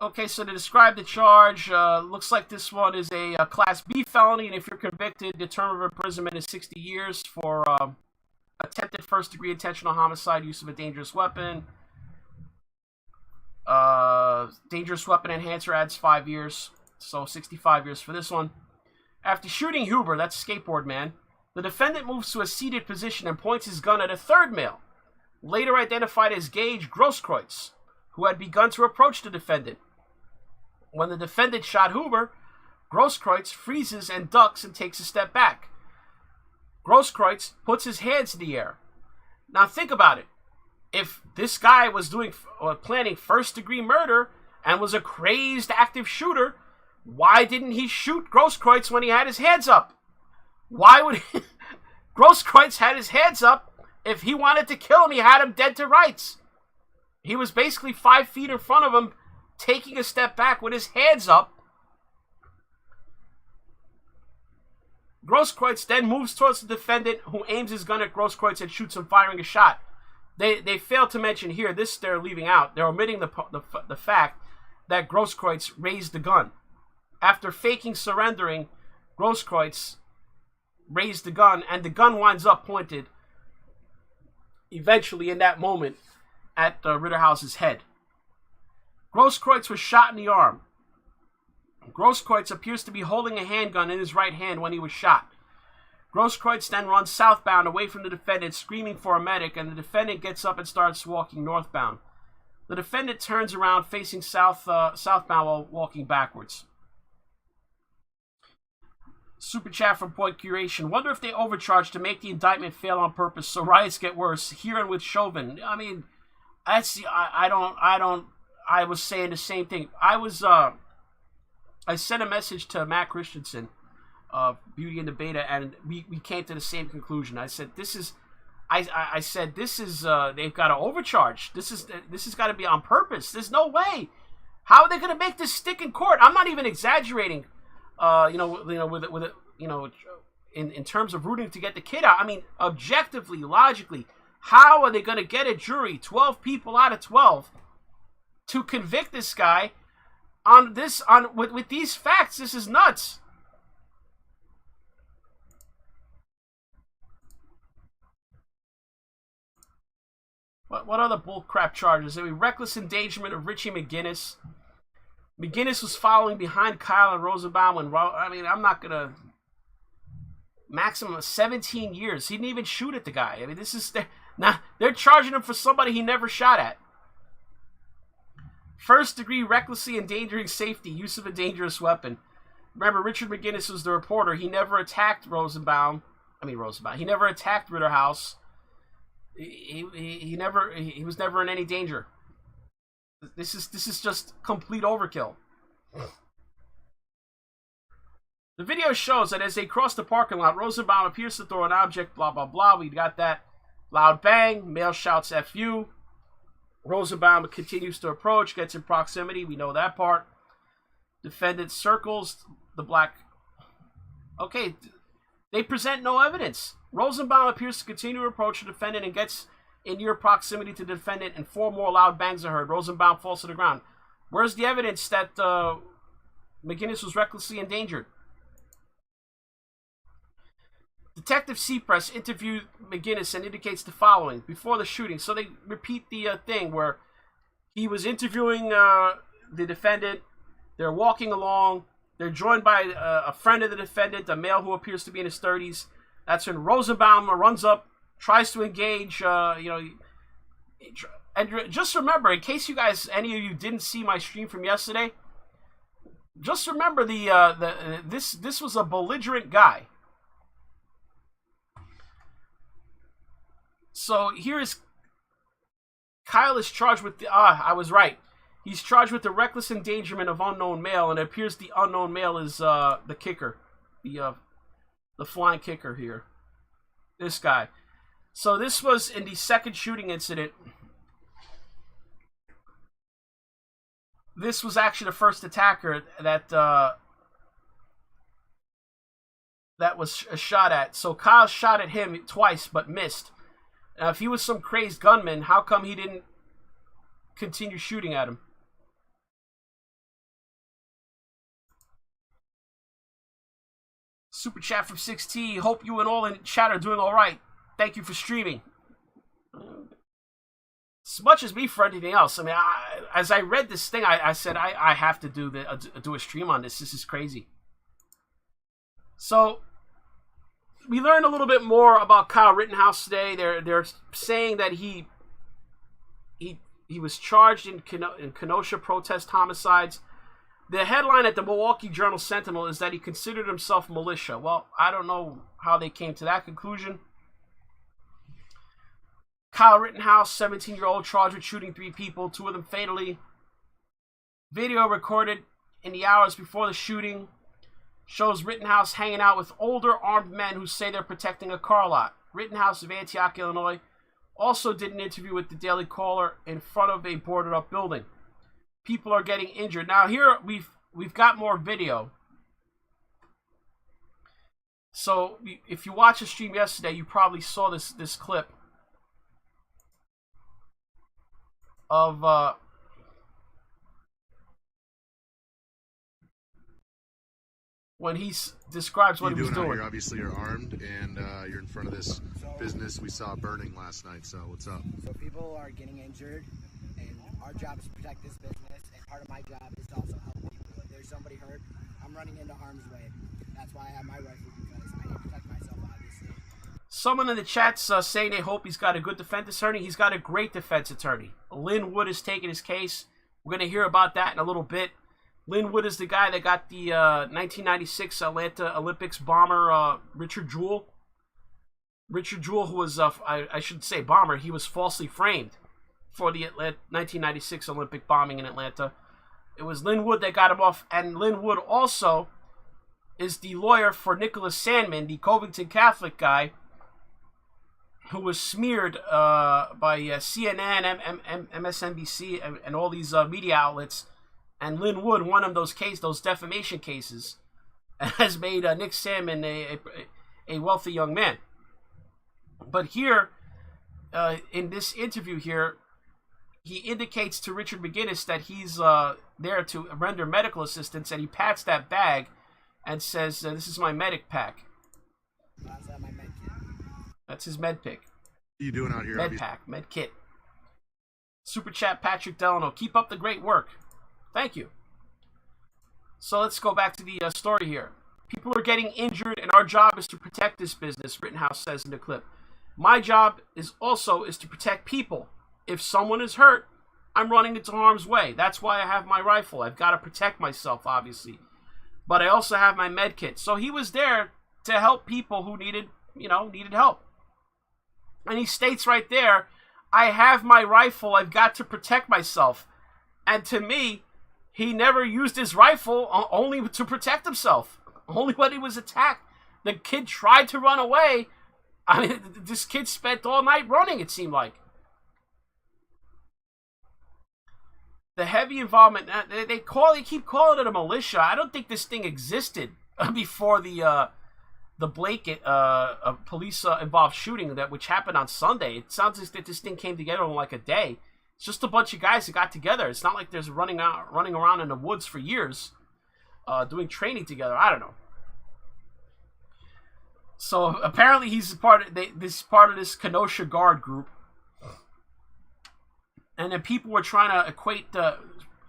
Okay, so to describe the charge, looks like this one is a Class B felony, and if you're convicted, the term of imprisonment is 60 years for attempted first-degree intentional homicide, use of a dangerous weapon. Dangerous weapon enhancer adds 5 years, so 65 years for this one. After shooting Huber, that's skateboard man, the defendant moves to a seated position and points his gun at a third male, later identified as Gage Grosskreutz, who had begun to approach the defendant. When the defendant shot Huber, Grosskreutz freezes and ducks and takes a step back. Grosskreutz puts his hands in the air. Now think about it. If this guy was planning first-degree murder and was a crazed active shooter, why didn't he shoot Grosskreutz when he had his hands up? Why would Grosskreutz had his hands up? If he wanted to kill him, he had him dead to rights. He was basically 5 feet in front of him, taking a step back with his hands up. Grosskreutz then moves towards the defendant, who aims his gun at Grosskreutz and shoots him, firing a shot. They failed to mention here, this they're leaving out. They're omitting the fact that Grosskreutz raised the gun. After faking surrendering, Grosskreutz raised the gun, and the gun winds up pointed, eventually in that moment, at Rittenhouse's head. Grosskreutz was shot in the arm. Grosskreutz appears to be holding a handgun in his right hand when he was shot. Grosskreutz then runs southbound away from the defendant, screaming for a medic, and the defendant gets up and starts walking northbound. The defendant turns around facing southbound while walking backwards. Super chat from Point Curation. Wonder if they overcharged to make the indictment fail on purpose so riots get worse. Here and with Chauvin. I mean, I was saying the same thing. I sent a message to Matt Christensen, Beauty and the Beta, and we came to the same conclusion. I said this is they've got to overcharge. This has got to be on purpose. There's no way. How are they going to make this stick in court? I'm not even exaggerating. In terms of rooting to get the kid out. I mean, objectively, logically, how are they going to get a jury, 12 people out of 12, to convict this guy with these facts? This is nuts. What other bullcrap charges? I mean, reckless endangerment of Richie McGinnis. McGinnis was following behind Kyle and Rosenbaum I'm not going to... Maximum of 17 years. He didn't even shoot at the guy. I mean, they're charging him for somebody he never shot at. First degree recklessly endangering safety, use of a dangerous weapon. Remember, Richard McGinnis was the reporter. He never attacked Rosenbaum. He never attacked Rittenhouse. He was never in any danger. This is just complete overkill. The video shows that as they cross the parking lot, Rosenbaum appears to throw an object, blah, blah, blah. We got that. Loud bang. Male shouts F you. Rosenbaum continues to approach, gets in proximity. We know that part. Defendant circles the black. Okay, they present no evidence. Rosenbaum appears to continue to approach the defendant and gets in near proximity to the defendant, and 4 more loud bangs are heard. Rosenbaum falls to the ground. Where's the evidence that McGinnis was recklessly endangered? Detective Seapress interviewed McGinnis and indicates the following before the shooting. So they repeat the thing where he was interviewing the defendant. They're walking along. They're joined by a friend of the defendant, a male who appears to be in his 30s. That's when Rosenbaum runs up, tries to engage. And just remember, in case any of you didn't see my stream from yesterday, just remember this was a belligerent guy. So here is Kyle is charged with I was right. He's charged with the reckless endangerment of unknown male, and it appears the unknown male is the kicker, the flying kicker here. This guy. So this was in the second shooting incident. This was actually the first attacker that was shot at. So Kyle shot at him twice but missed. Now, if he was some crazed gunman, how come he didn't continue shooting at him? Super chat from 6T. Hope you and all in chat are doing all right. Thank you for streaming. As much as me for anything else. I mean, as I read this thing, I said I have to do a stream on this. This is crazy. So we learned a little bit more about Kyle Rittenhouse today. They're saying that he was charged in Kenosha protest homicides. The headline at the Milwaukee Journal Sentinel is that he considered himself militia. Well, I don't know how they came to that conclusion. Kyle Rittenhouse, 17-year-old, charged with shooting 3 people, 2 of them fatally. Video recorded in the hours before the shooting shows Rittenhouse hanging out with older armed men who say they're protecting a car lot. Rittenhouse of Antioch, Illinois, also did an interview with the Daily Caller in front of a boarded-up building. People are getting injured. Now here we've got more video. So if you watched the stream yesterday, you probably saw this clip of when he describes what he was doing. Here? Obviously, you're armed and you're in front of this business we saw burning last night. So what's up? So people are getting injured, and our job is to protect this business. And part of my job is to also help people. If there's somebody hurt, I'm running into harm's way. That's why I have my rifle, because I need to protect myself, obviously. Someone in the chat's saying they hope he's got a good defense attorney. He's got a great defense attorney. Lynn Wood has taken his case. We're going to hear about that in a little bit. Lynn Wood is the guy that got the 1996 Atlanta Olympics bomber, Richard Jewell. Richard Jewell, who was, I should say bomber, he was falsely framed for the 1996 Olympic bombing in Atlanta. It was Lynn Wood that got him off, and Lynn Wood also is the lawyer for Nicholas Sandmann, the Covington Catholic guy, who was smeared by CNN, MSNBC, and all these media outlets. And Lynn Wood, one of those defamation cases, has made Nick Sandmann a wealthy young man. But here, in this interview here, he indicates to Richard McGinnis that he's there to render medical assistance, and he pats that bag and says, "This is my medic pack." That's his med pick. What are you doing out here? Med pack, med kit. Super chat, Patrick Delano. Keep up the great work. Thank you. So let's go back to the story here. People are getting injured, and our job is to protect this business, Rittenhouse says in the clip. My job is to protect people. If someone is hurt, I'm running into harm's way. That's why I have my rifle. I've got to protect myself, obviously. But I also have my med kit. So he was there to help people who needed help. And he states right there, I have my rifle. I've got to protect myself. And to me, he never used his rifle only to protect himself. Only when he was attacked. The kid tried to run away. I mean, this kid spent all night running, it seemed like. The heavy involvement, they keep calling it a militia. I don't think this thing existed before the Blake police involved shooting which happened on Sunday. It sounds as if this thing came together in like a day. It's just a bunch of guys that got together. It's not like there's running around in the woods for years, doing training together. I don't know. So apparently he's part of this Kenosha Guard group, and then people were trying to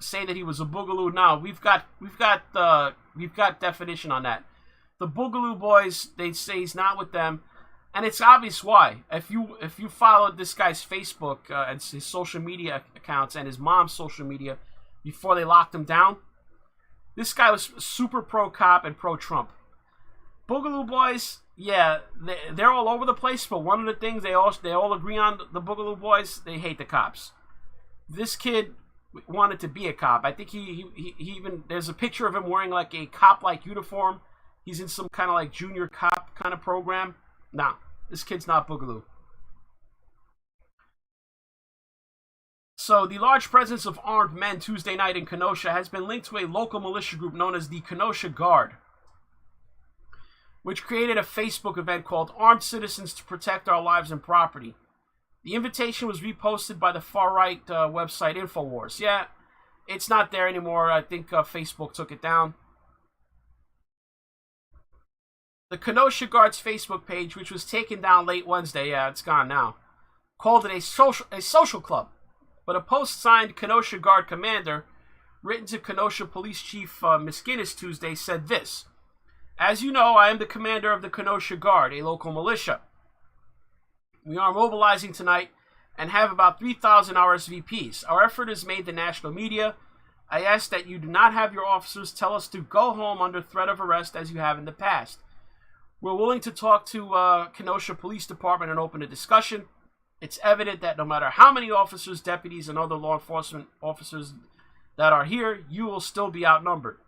say that he was a boogaloo. Now we've got definition on that. The Boogaloo Boys, they say he's not with them, and it's obvious why. If you followed this guy's Facebook and his social media accounts and his mom's social media before they locked him down, this guy was super pro-cop and pro-Trump. Boogaloo Boys, yeah, they're all over the place, but one of the things they all agree on, the Boogaloo Boys, they hate the cops. This kid wanted to be a cop. I think he even, there's a picture of him wearing like a cop-like uniform. He's in some kind of like junior cop kind of program. Nah, this kid's not Boogaloo. So the large presence of armed men Tuesday night in Kenosha has been linked to a local militia group known as the Kenosha Guard, which created a Facebook event called Armed Citizens to Protect Our Lives and Property. The invitation was reposted by the far-right website InfoWars. Yeah, it's not there anymore. I think Facebook took it down. The Kenosha Guard's Facebook page, which was taken down late Wednesday, yeah, it's gone now, called it a social club. But a post signed Kenosha Guard Commander, written to Kenosha Police Chief Miskinnis Tuesday, said this: "As you know, I am the commander of the Kenosha Guard, a local militia. We are mobilizing tonight and have about 3,000 RSVPs. Our effort has made the national media. I ask that you do not have your officers tell us to go home under threat of arrest as you have in the past. We're willing to talk to Kenosha Police Department and open a discussion. It's evident that no matter how many officers, deputies, and other law enforcement officers that are here, you will still be outnumbered."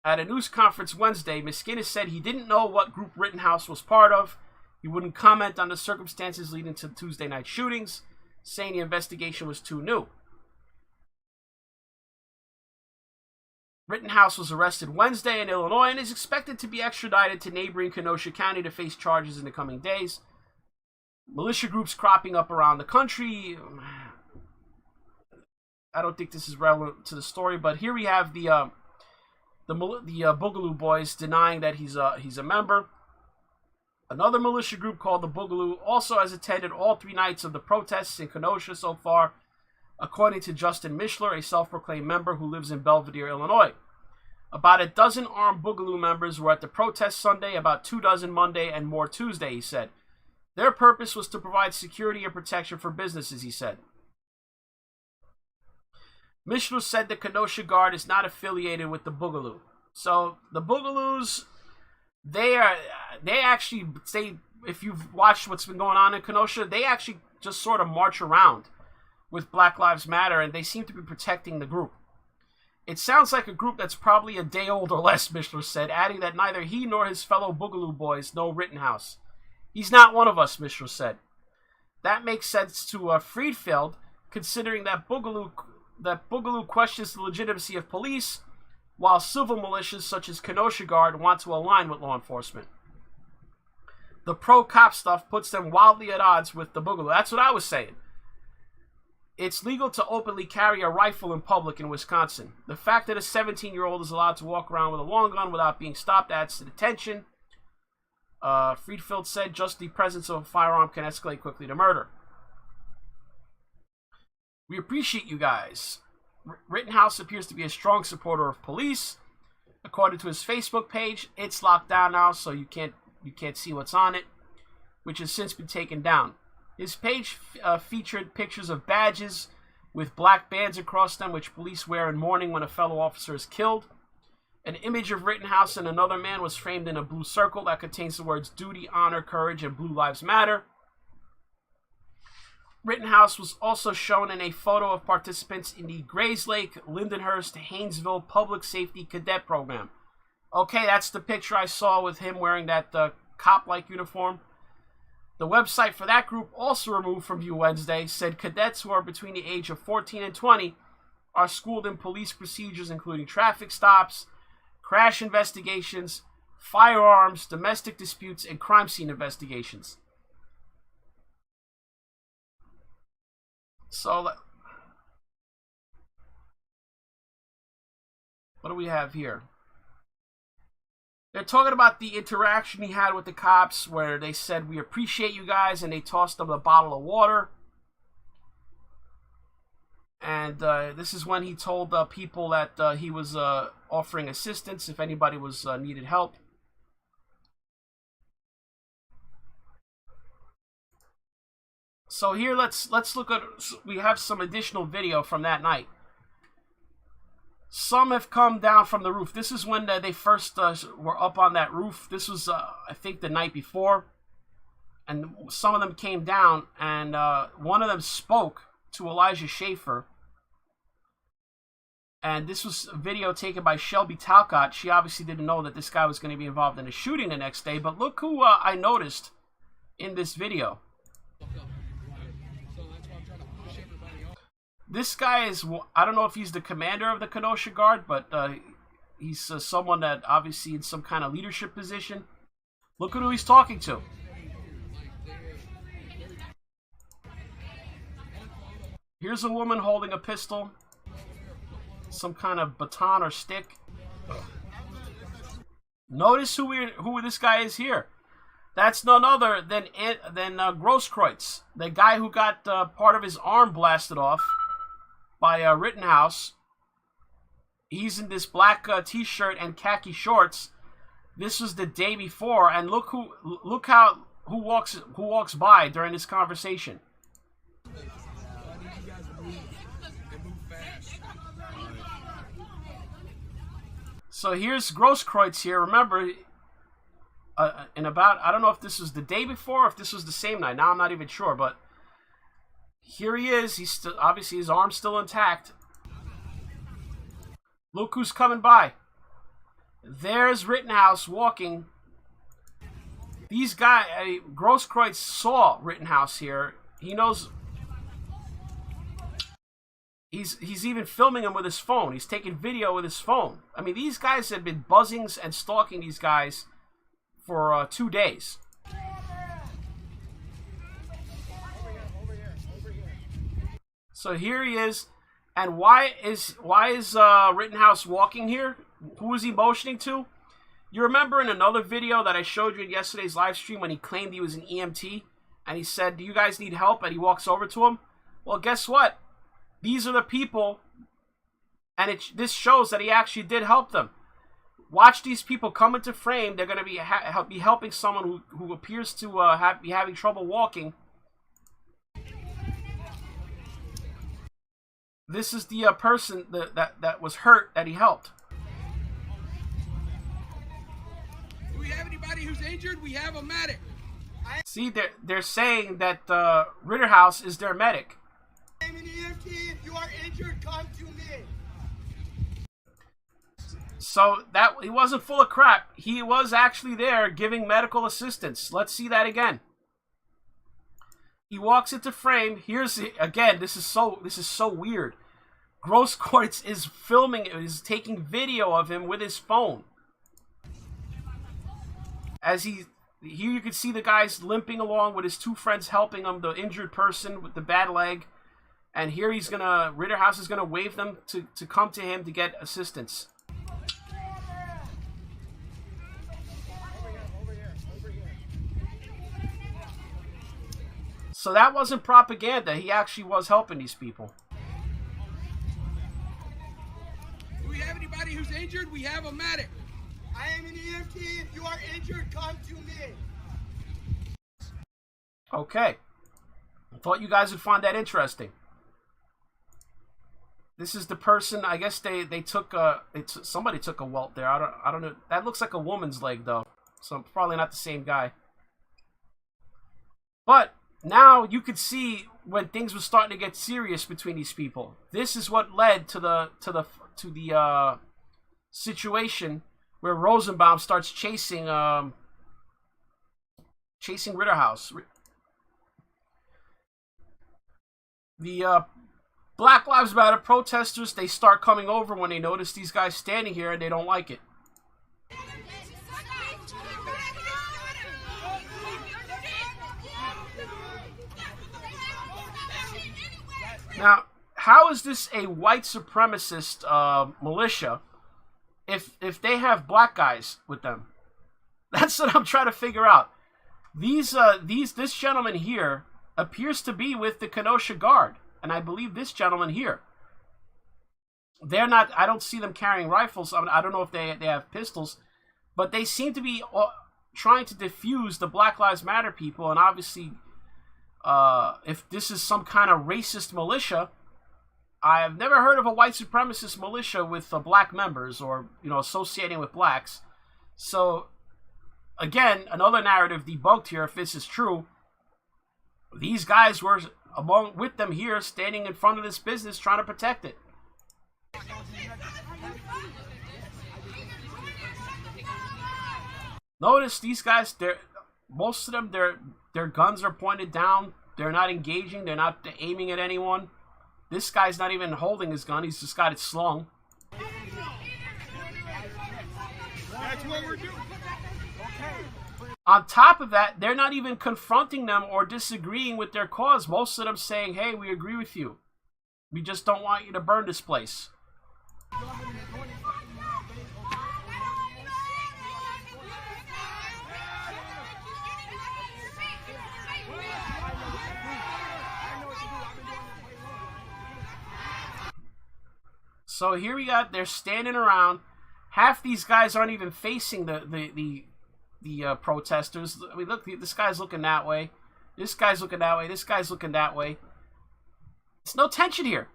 At a news conference Wednesday, Miskinnis said he didn't know what group Rittenhouse was part of. He wouldn't comment on the circumstances leading to the Tuesday night shootings, saying the investigation was too new. Rittenhouse was arrested Wednesday in Illinois and is expected to be extradited to neighboring Kenosha County to face charges in the coming days. Militia groups cropping up around the country. I don't think this is relevant to the story, but here we have the Boogaloo Boys denying that he's a member. Another militia group called the Boogaloo also has attended all 3 nights of the protests in Kenosha so far, according to Justin Mishler, a self-proclaimed member who lives in Belvedere, Illinois. About a dozen armed Boogaloo members were at the protest Sunday, about 2 dozen Monday, and more Tuesday, he said. Their purpose was to provide security and protection for businesses, he said. Mishler said the Kenosha Guard is not affiliated with the Boogaloo. So the Boogaloos, if you've watched what's been going on in Kenosha, they actually just sort of march around with Black Lives Matter, and they seem to be protecting the group. It sounds like a group that's probably a day old or less, Mishler said, adding that neither he nor his fellow Boogaloo Boys know Rittenhouse. He's not one of us, Mishler said. That makes sense to Friedfeld, considering that Boogaloo questions the legitimacy of police, while civil militias such as Kenosha Guard want to align with law enforcement. The pro-cop stuff puts them wildly at odds with the Boogaloo. That's what I was saying. It's legal to openly carry a rifle in public in Wisconsin. The fact that a 17-year-old is allowed to walk around with a long gun without being stopped adds to the tension. Friedfeld said just the presence of a firearm can escalate quickly to murder. We appreciate you guys. Rittenhouse appears to be a strong supporter of police. According to his Facebook page, it's locked down now, so you can't see what's on it, which has since been taken down. His page featured pictures of badges with black bands across them, which police wear in mourning when a fellow officer is killed. An image of Rittenhouse and another man was framed in a blue circle that contains the words duty, honor, courage, and Blue Lives Matter. Rittenhouse was also shown in a photo of participants in the Grayslake, Lindenhurst, Haynesville Public Safety Cadet Program. Okay, that's the picture I saw with him wearing that cop-like uniform. The website for that group, also removed from view Wednesday, said cadets who are between the age of 14 and 20 are schooled in police procedures including traffic stops, crash investigations, firearms, domestic disputes, and crime scene investigations. So, what do we have here? They're talking about the interaction he had with the cops where they said, "We appreciate you guys," and they tossed him a bottle of water. And this is when he told people that he was offering assistance if anybody was needed help. So here, let's look at. We have some additional video from that night. Some have come down from the roof. This is when they first were up on that roof. This was, I think, the night before. And some of them came down, and one of them spoke to Elijah Schaefer. And this was a video taken by Shelby Talcott. She obviously didn't know that this guy was going to be involved in a shooting the next day. But look who I noticed in this video. This guy is, I don't know if he's the commander of the Kenosha Guard, but he's someone that obviously in some kind of leadership position. Look at who he's talking to. Here's a woman holding a pistol, some kind of baton or stick. Notice who this guy is here. That's none other than Grosskreutz, the guy who got part of his arm blasted off by Rittenhouse. He's in this black t-shirt and khaki shorts. This was the day before, and look who walks by during this conversation. So here's Grosskreutz here. Remember, in about, I don't know if this was the day before or if this was the same night. Now I'm not even sure, but here he is. He's still, obviously his arm's still intact. Look who's coming by. There's Rittenhouse walking. These guys, Grosskreutz saw Rittenhouse here. He knows. He's even filming him with his phone. He's taking video with his phone. I mean, these guys have been buzzing and stalking these guys for 2 days. So here he is, and why is Rittenhouse walking here? Who is he motioning to? You remember in another video that I showed you in yesterday's live stream when he claimed he was an EMT, and he said, "Do you guys need help?" And he walks over to him. Well, guess what? These are the people, and this shows that he actually did help them. Watch these people come into frame. They're going to be helping someone who appears to be having trouble walking. This is the person that was hurt that he helped. Do we have anybody who's injured? We have a medic. See, they're saying that Rittenhouse is their medic. I'm an EMT. If you are injured, come to me. So that he wasn't full of crap. He was actually there giving medical assistance. Let's see that again. He walks into frame. Here's again. This is so weird. Grosskreutz is filming, is taking video of him with his phone. As here you can see the guy's limping along with his two friends helping him, the injured person with the bad leg. And here Rittenhouse is gonna wave them to come to him to get assistance. So that wasn't propaganda. He actually was helping these people. Do we have anybody who's injured? We have a medic. I am an EMT. If you are injured, come to me. Okay. I thought you guys would find that interesting. This is the person. I guess they took somebody took a welt there. I don't know. That looks like a woman's leg though. So probably not the same guy. But now you could see when things were starting to get serious between these people. This is what led to the situation where Rosenbaum starts chasing Rittenhouse. The Black Lives Matter protesters, they start coming over when they notice these guys standing here and they don't like it. Now, how is this a white supremacist militia if they have black guys with them? That's what I'm trying to figure out. This gentleman here appears to be with the Kenosha Guard, and I believe this gentleman here. They're not. I don't see them carrying rifles. I don't know if they have pistols, but they seem to be trying to defuse the Black Lives Matter people, and obviously, if this is some kind of racist militia, I have never heard of a white supremacist militia with black members or associating with blacks. So, again, another narrative debunked here. If this is true, these guys were with them here, standing in front of this business, trying to protect it. Notice these guys. Most of them, their guns are pointed down. They're not engaging. They're not aiming at anyone. This guy's not even holding his gun. He's just got it slung. That's what we're doing. On top of that, they're not even confronting them or disagreeing with their cause. Most of them saying, hey, we agree with you. We just don't want you to burn this place. So here we got, they're standing around. Half these guys aren't even facing the protesters. I mean, look, this guy's looking that way. This guy's looking that way. This guy's looking that way. There's no tension here.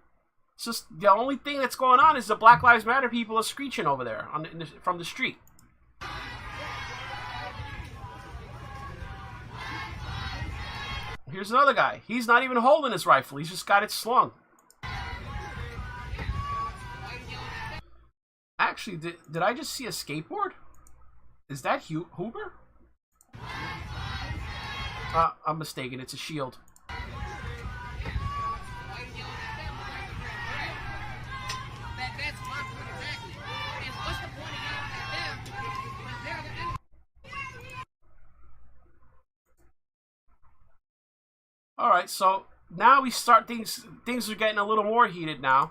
It's just the only thing that's going on is the Black Lives Matter people are screeching over there from the street. Here's another guy. He's not even holding his rifle. He's just got it slung. Actually, did I just see a skateboard? Is that Huber? I'm mistaken. It's a shield. All right, so now we start things are getting a little more heated now.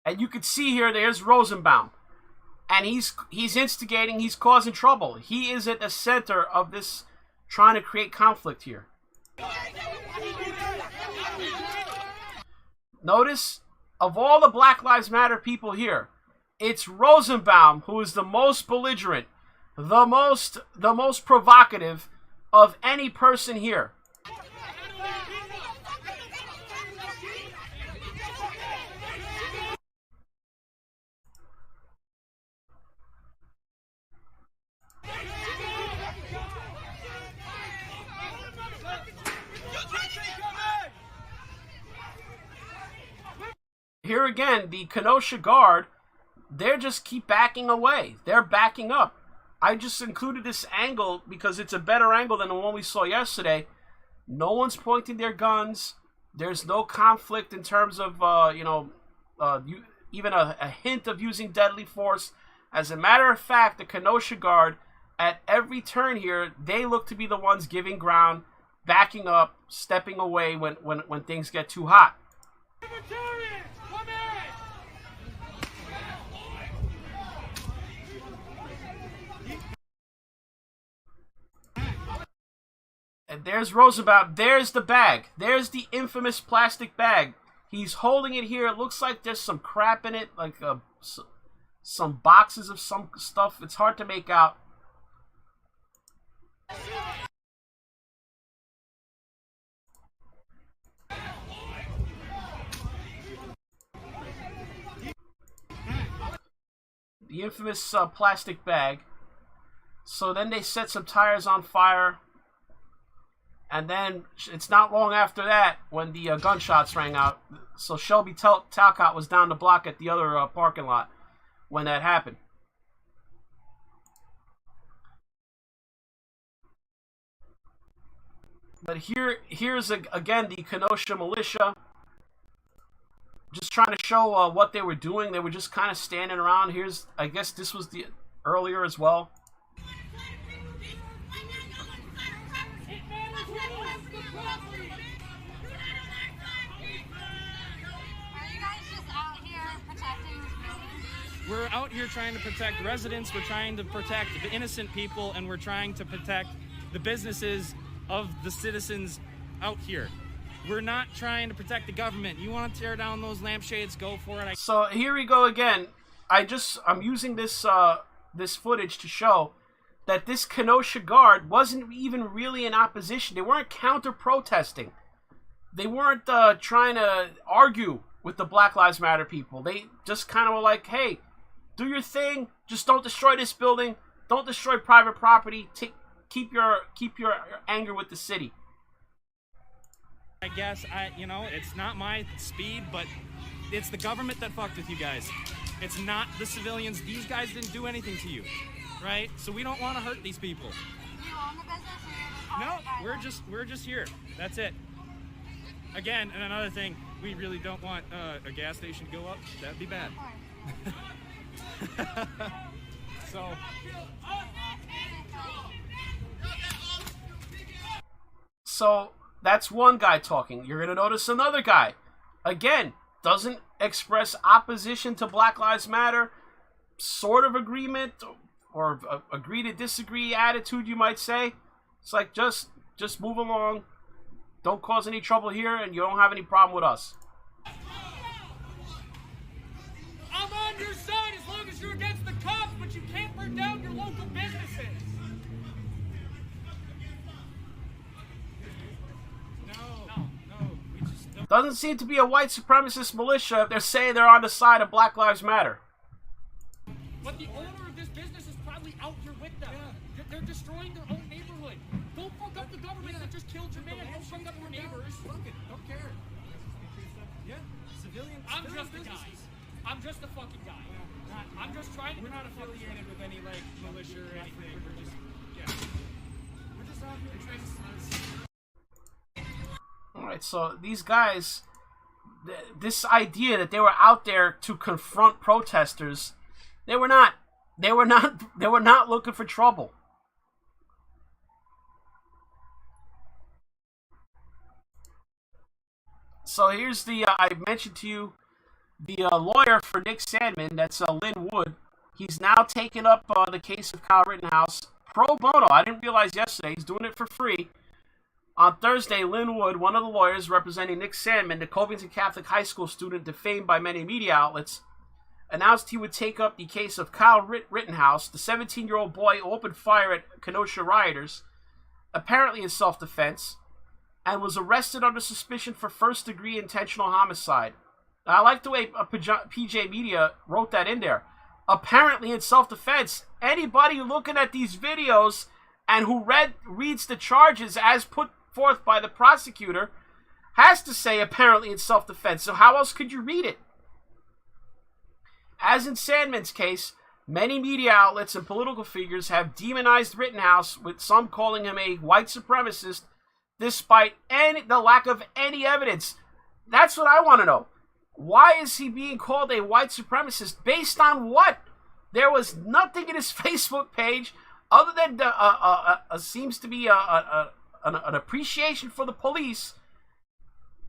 And you can see here, there's Rosenbaum. And he's instigating, he's causing trouble. He is at the center of this, trying to create conflict here. Notice, of all the Black Lives Matter people here, it's Rosenbaum who is the most belligerent, the most provocative of any person here. Here again, the Kenosha Guard, they just keep backing away. They're backing up. I just included this angle because it's a better angle than the one we saw yesterday. No one's pointing their guns. There's no conflict in terms of, even a hint of using deadly force. As a matter of fact, the Kenosha Guard, at every turn here, they look to be the ones giving ground, backing up, stepping away when things get too hot. And there's Rosenbaum. There's the bag. There's the infamous plastic bag. He's holding it here. It looks like there's some crap in it, like some boxes of some stuff. It's hard to make out. The infamous plastic bag. So then they set some tires on fire. And then it's not long after that when the gunshots rang out. So Shelby Talcott was down the block at the other parking lot when that happened. But here's again the Kenosha militia, just trying to show what they were doing. They were just kind of standing around. I guess this was the earlier as well. We're out here trying to protect residents, we're trying to protect the innocent people, and we're trying to protect the businesses of the citizens out here. We're not trying to protect the government. You want to tear down those lampshades, go for it. So here we go again. I'm using this this footage to show that this Kenosha Guard wasn't even really in opposition. They weren't counter-protesting. They weren't trying to argue with the Black Lives Matter people. They just kind of were like, hey, do your thing. Just don't destroy this building. Don't destroy private property. Keep your anger with the city. I guess it's not my speed, but it's the government that fucked with you guys. It's not the civilians. These guys didn't do anything to you, right? So we don't want to hurt these people. Do you own the business? No, we're just here. That's it. Again, and another thing, we really don't want a gas station to go up. That'd be bad. So that's one guy talking. You're going to notice another guy, again, doesn't express opposition to Black Lives Matter, sort of agreement, or agree to disagree attitude, you might say. It's like, just move along. Don't cause any trouble here, and you don't have any problem with us. I'm on your side as long as you're against the cops, but you can't burn down your local businesses. Doesn't seem to be a white supremacist militia if they're saying they're on the side of Black Lives Matter. But the owner of this business is probably out here with them. Yeah. They're destroying their own neighborhood. Don't fuck up the government that just killed your man. Don't fuck up your neighbors. Fuck it. Don't care. Yeah. Civilians. I'm just a guy. I'm just a fucking guy. I'm just trying to. We're not affiliated with any militia or anything. We're just out here trying to. Alright, so these guys, this idea that they were out there to confront protesters, they were not looking for trouble. So here's I mentioned to you, the lawyer for Nick Sandmann, that's Lynn Wood. He's now taken up the case of Kyle Rittenhouse pro bono. I didn't realize yesterday. He's doing it for free. On Thursday, Lynn Wood, one of the lawyers representing Nick Sandmann, the Covington Catholic High School student defamed by many media outlets, announced he would take up the case of Kyle Rittenhouse, the 17-year-old boy who opened fire at Kenosha rioters, apparently in self-defense, and was arrested under suspicion for first-degree intentional homicide. Now, I like the way PJ Media wrote that in there. Apparently in self-defense. Anybody looking at these videos and who reads the charges as put forth by the prosecutor has to say apparently in self-defense. So how else could you read it? As in Sandmann's case, many media outlets and political figures have demonized Rittenhouse, with some calling him a white supremacist, despite the lack of any evidence. That's what I want to know. Why is he being called a white supremacist? Based on what? There was nothing in his Facebook page other than seems to be an appreciation for the police.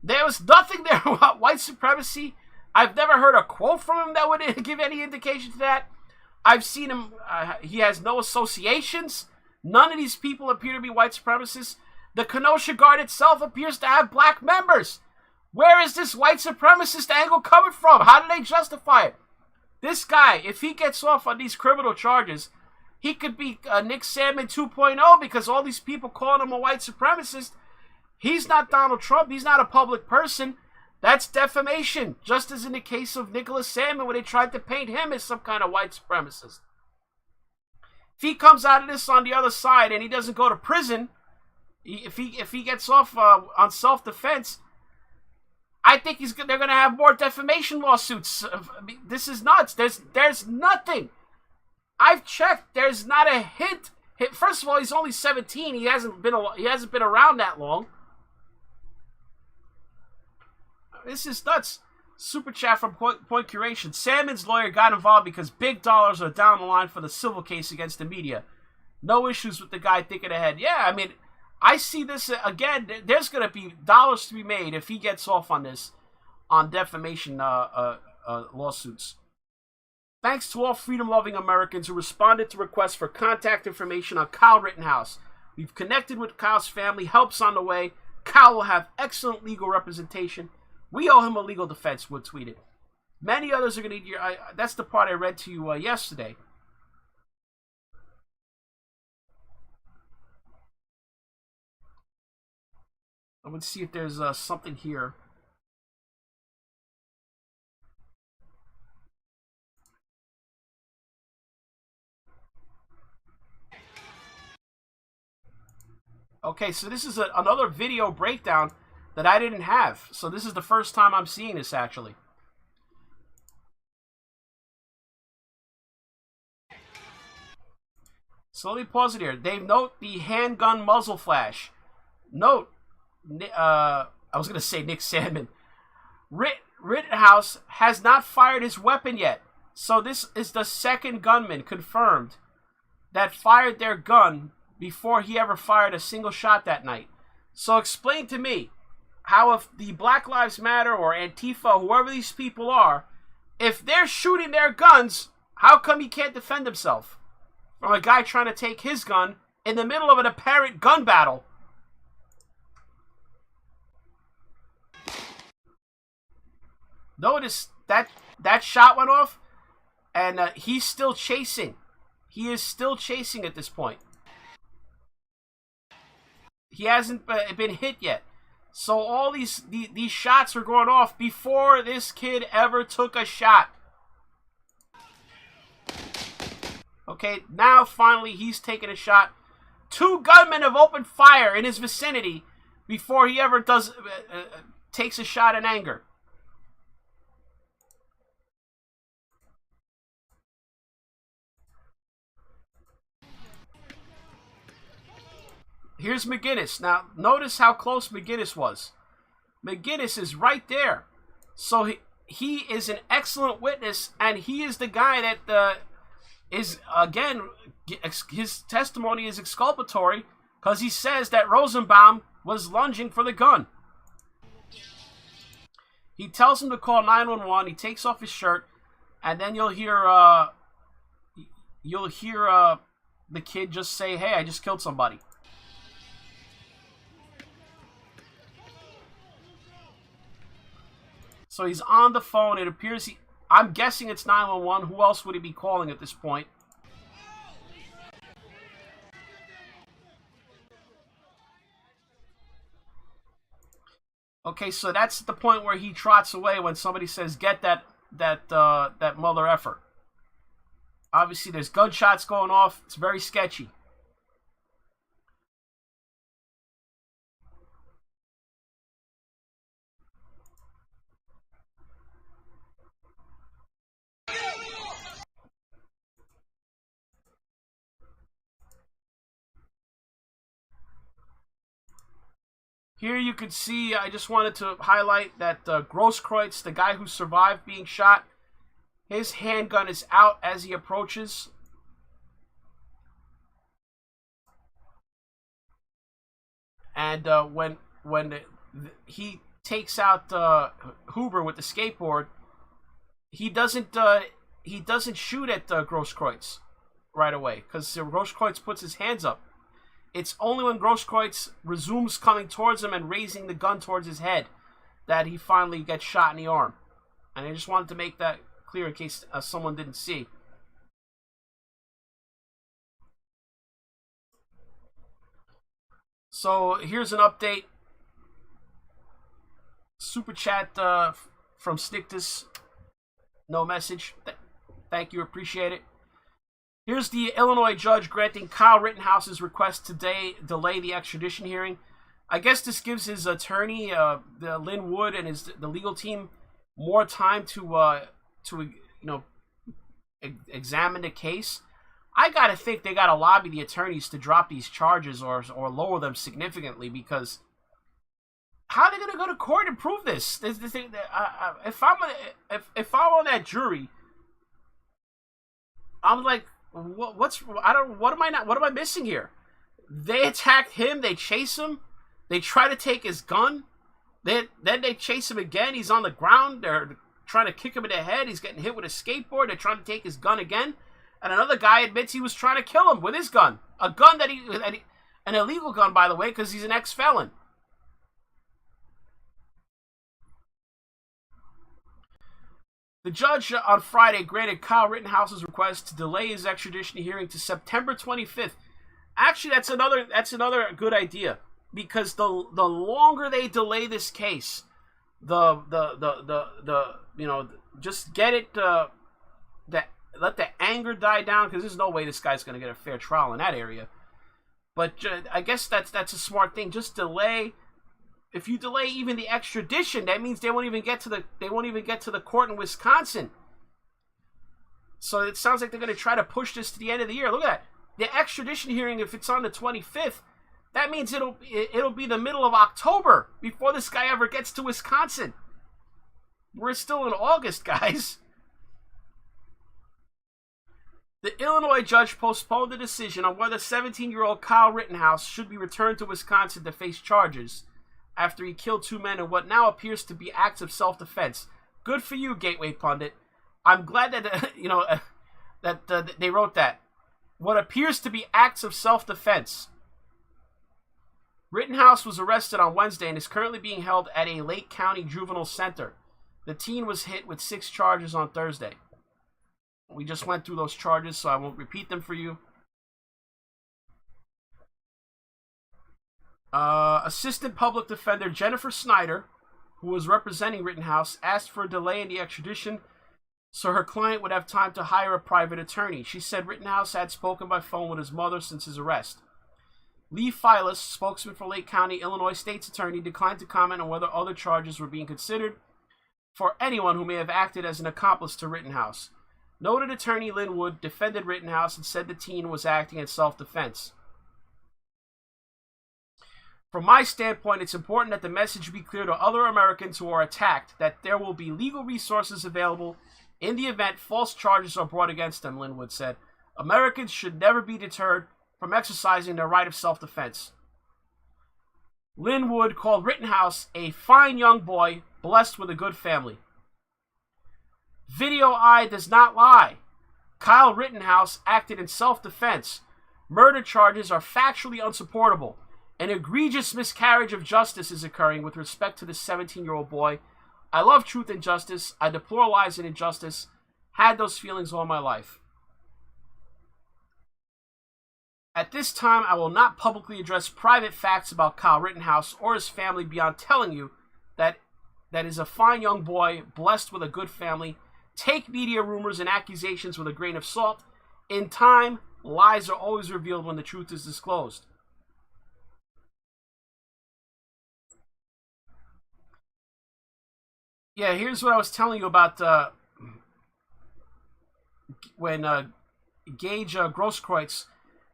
There was nothing there about white supremacy. I've never heard a quote from him that would give any indication to that. I've seen him, he has no associations. None of these people appear to be white supremacists. The Kenosha Guard itself appears to have black members. Where is this white supremacist angle coming from? How do they justify it? This guy, if he gets off on these criminal charges, he could be Nick Sandmann 2.0 because all these people calling him a white supremacist. He's not Donald Trump. He's not a public person. That's defamation, just as in the case of Nicholas Sandmann when they tried to paint him as some kind of white supremacist. If he comes out of this on the other side and he doesn't go to prison, If he gets off on self-defense, I think they're going to have more defamation lawsuits. I mean, this is nuts. There's nothing. I've checked. There's not a hint. First of all, he's only 17. He hasn't been around that long. This is nuts. Super chat from Point Curation. Salmon's lawyer got involved because big dollars are down the line for the civil case against the media. No issues with the guy thinking ahead. Yeah, I mean, I see this again. There's going to be dollars to be made if he gets off on this, on defamation lawsuits. Thanks to all freedom-loving Americans who responded to requests for contact information on Kyle Rittenhouse. We've connected with Kyle's family. Help's on the way. Kyle will have excellent legal representation. We owe him a legal defense, Wood tweeted. Many others are going to need your... that's the part I read to you yesterday. I'm going to see if there's something here. Okay, so this is another video breakdown that I didn't have. So this is the first time I'm seeing this, actually. So let me pause it here. They note the handgun muzzle flash. Note, I was going to say Nick Sandman. Rittenhouse has not fired his weapon yet. So this is the second gunman confirmed that fired their gun before he ever fired a single shot that night. So explain to me how, if the Black Lives Matter or Antifa, whoever these people are, if they're shooting their guns, how come he can't defend himself from a guy trying to take his gun in the middle of an apparent gun battle? Notice that shot went off, and he's still chasing. He is still chasing at this point. He hasn't been hit yet. So all these shots are going off before this kid ever took a shot. Okay, now finally he's taking a shot. 2 gunmen have opened fire in his vicinity before he ever takes a shot in anger. Here's McGinnis. Now, notice how close McGinnis was. McGinnis is right there. So he is an excellent witness, and he is the guy that is, again, his testimony is exculpatory because he says that Rosenbaum was lunging for the gun. He tells him to call 911. He takes off his shirt, and then you'll hear the kid just say, "Hey, I just killed somebody." So he's on the phone. It appears I'm guessing it's 911. Who else would he be calling at this point? Okay, so that's the point where he trots away when somebody says, "Get that mother effer." Obviously, there's gunshots going off. It's very sketchy. Here you can see, I just wanted to highlight that Grosskreutz, the guy who survived being shot, his handgun is out as he approaches. And when he takes out Huber with the skateboard, he doesn't shoot at Grosskreutz right away because Grosskreutz puts his hands up. It's only when Grosskreutz resumes coming towards him and raising the gun towards his head that he finally gets shot in the arm. And I just wanted to make that clear in case someone didn't see. So here's an update. Super chat from Snictus. No message. Thank you, appreciate it. Here's the Illinois judge granting Kyle Rittenhouse's request to delay the extradition hearing. I guess this gives his attorney, Lynn Wood, and the legal team more time to examine the case. I gotta think they gotta lobby the attorneys to drop these charges or lower them significantly, because how are they gonna go to court and prove this? If I'm on that jury, I'm like, what am I missing here? They attacked him, they chase him, they try to take his gun, then they chase him again, he's on the ground, they're trying to kick him in the head, he's getting hit with a skateboard, they're trying to take his gun again, and another guy admits he was trying to kill him with his gun. A gun an illegal gun, by the way, because he's an ex-felon. The judge on Friday granted Kyle Rittenhouse's request to delay his extradition hearing to September 25th. Actually, that's another good idea, because the longer they delay this case, just get it let the anger die down, because there's no way this guy's going to get a fair trial in that area. But I guess that's a smart thing. Just delay. If you delay even the extradition, that means they won't even get to the court in Wisconsin. So it sounds like they're going to try to push this to the end of the year. Look at that. The extradition hearing, if it's on the 25th, that means it'll be the middle of October before this guy ever gets to Wisconsin. We're still in August, guys. The Illinois judge postponed the decision on whether 17-year-old Kyle Rittenhouse should be returned to Wisconsin to face charges after he killed two men in what now appears to be acts of self-defense. Good for you, Gateway Pundit. I'm glad that that they wrote that. What appears to be acts of self-defense. Rittenhouse was arrested on Wednesday and is currently being held at a Lake County Juvenile Center. The teen was hit with 6 charges on Thursday. We just went through those charges, so I won't repeat them for you. Assistant Public Defender Jennifer Snyder, who was representing Rittenhouse, asked for a delay in the extradition so her client would have time to hire a private attorney. She said Rittenhouse had spoken by phone with his mother since his arrest. Lee Filas, spokesman for Lake County, Illinois State's attorney, declined to comment on whether other charges were being considered for anyone who may have acted as an accomplice to Rittenhouse. Noted attorney Lynn Wood defended Rittenhouse and said the teen was acting in self-defense. From my standpoint, it's important that the message be clear to other Americans who are attacked that there will be legal resources available in the event false charges are brought against them, Lynn Wood said. Americans should never be deterred from exercising their right of self-defense. Lynn Wood called Rittenhouse a fine young boy blessed with a good family. Video eye does not lie. Kyle Rittenhouse acted in self-defense. Murder charges are factually unsupportable. An egregious miscarriage of justice is occurring with respect to this 17-year-old boy. I love truth and justice. I deplore lies and injustice. Had those feelings all my life. At this time, I will not publicly address private facts about Kyle Rittenhouse or his family beyond telling you that is a fine young boy blessed with a good family. Take media rumors and accusations with a grain of salt. In time, lies are always revealed when the truth is disclosed. Yeah, here's what I was telling you about when Gage Grosskreutz,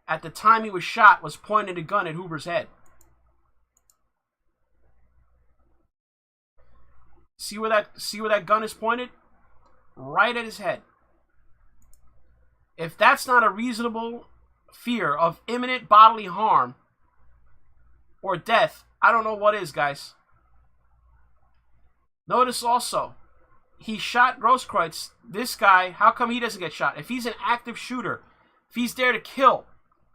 at the time he was shot, was pointing a gun at Hoover's head. See where that gun is pointed? Right at his head. If that's not a reasonable fear of imminent bodily harm or death, I don't know what is, guys. Notice also, he shot Grosskreutz. This guy, how come he doesn't get shot? If he's an active shooter, if he's there to kill,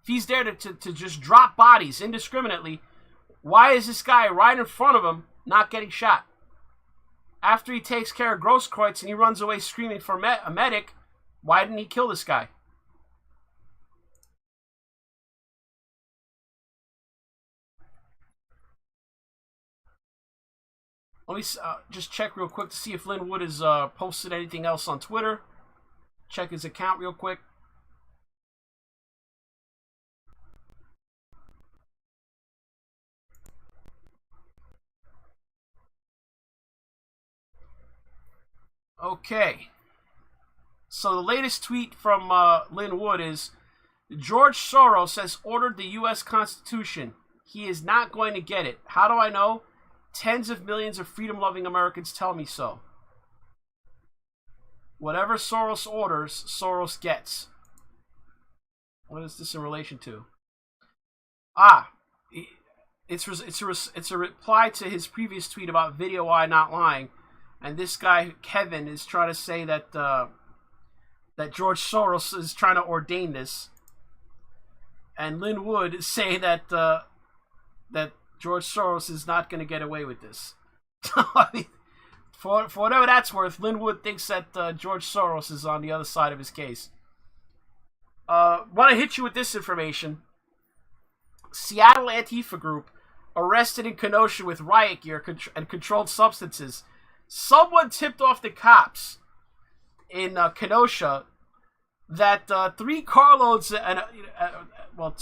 if he's there to just drop bodies indiscriminately, why is this guy right in front of him not getting shot? After he takes care of Grosskreutz and he runs away screaming for a medic, why didn't he kill this guy? Let me just check real quick to see if Lynn Wood has posted anything else on Twitter. Check his account real quick. Okay. So the latest tweet from Lynn Wood is, George Soros has ordered the U.S. Constitution. He is not going to get it. How do I know? Tens of millions of freedom-loving Americans tell me so. Whatever Soros orders, Soros gets. What is this in relation to? It's a reply to his previous tweet about Video Why Not Lying, and this guy Kevin is trying to say that that George Soros is trying to ordain this, and Lynn Wood is saying that that George Soros is not going to get away with this. I mean, for whatever that's worth, Lynn Wood thinks that George Soros is on the other side of his case. Want to hit you with this information. Seattle Antifa group arrested in Kenosha with riot gear and controlled substances. Someone tipped off the cops in Kenosha that 3 carloads and a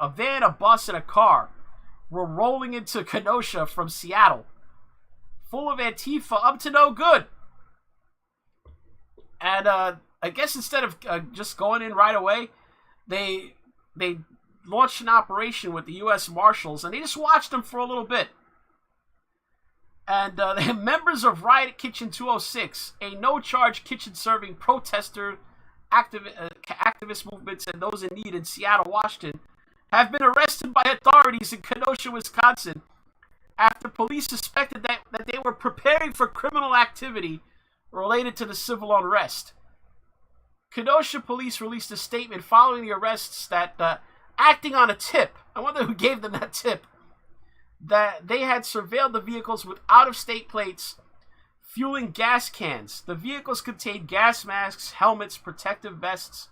van, a bus, and a car were rolling into Kenosha from Seattle, full of Antifa up to no good. And I guess instead of just going in right away, they launched an operation with the U.S. Marshals, and they just watched them for a little bit. And the members of Riot Kitchen 206, a no-charge kitchen-serving protester, activist movements, and those in need in Seattle, Washington, have been arrested by authorities in Kenosha, Wisconsin, after police suspected that they were preparing for criminal activity related to the civil unrest. Kenosha police released a statement following the arrests that, acting on a tip, I wonder who gave them that tip, that they had surveilled the vehicles with out-of-state plates, fueling gas cans. The vehicles contained gas masks, helmets, protective vests,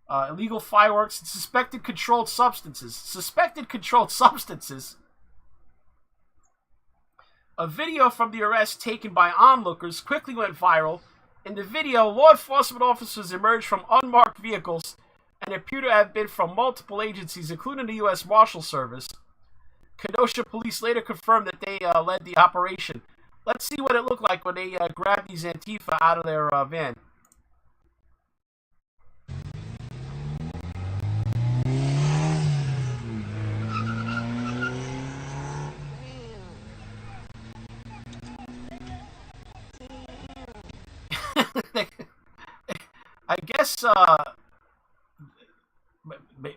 illegal fireworks, and suspected controlled substances. A video from the arrest taken by onlookers quickly went viral. In the video, law enforcement officers emerged from unmarked vehicles and appear to have been from multiple agencies, including the U.S. Marshal Service. Kenosha police later confirmed that they led the operation. Let's see what it looked like when they grabbed these Antifa out of their van. I guess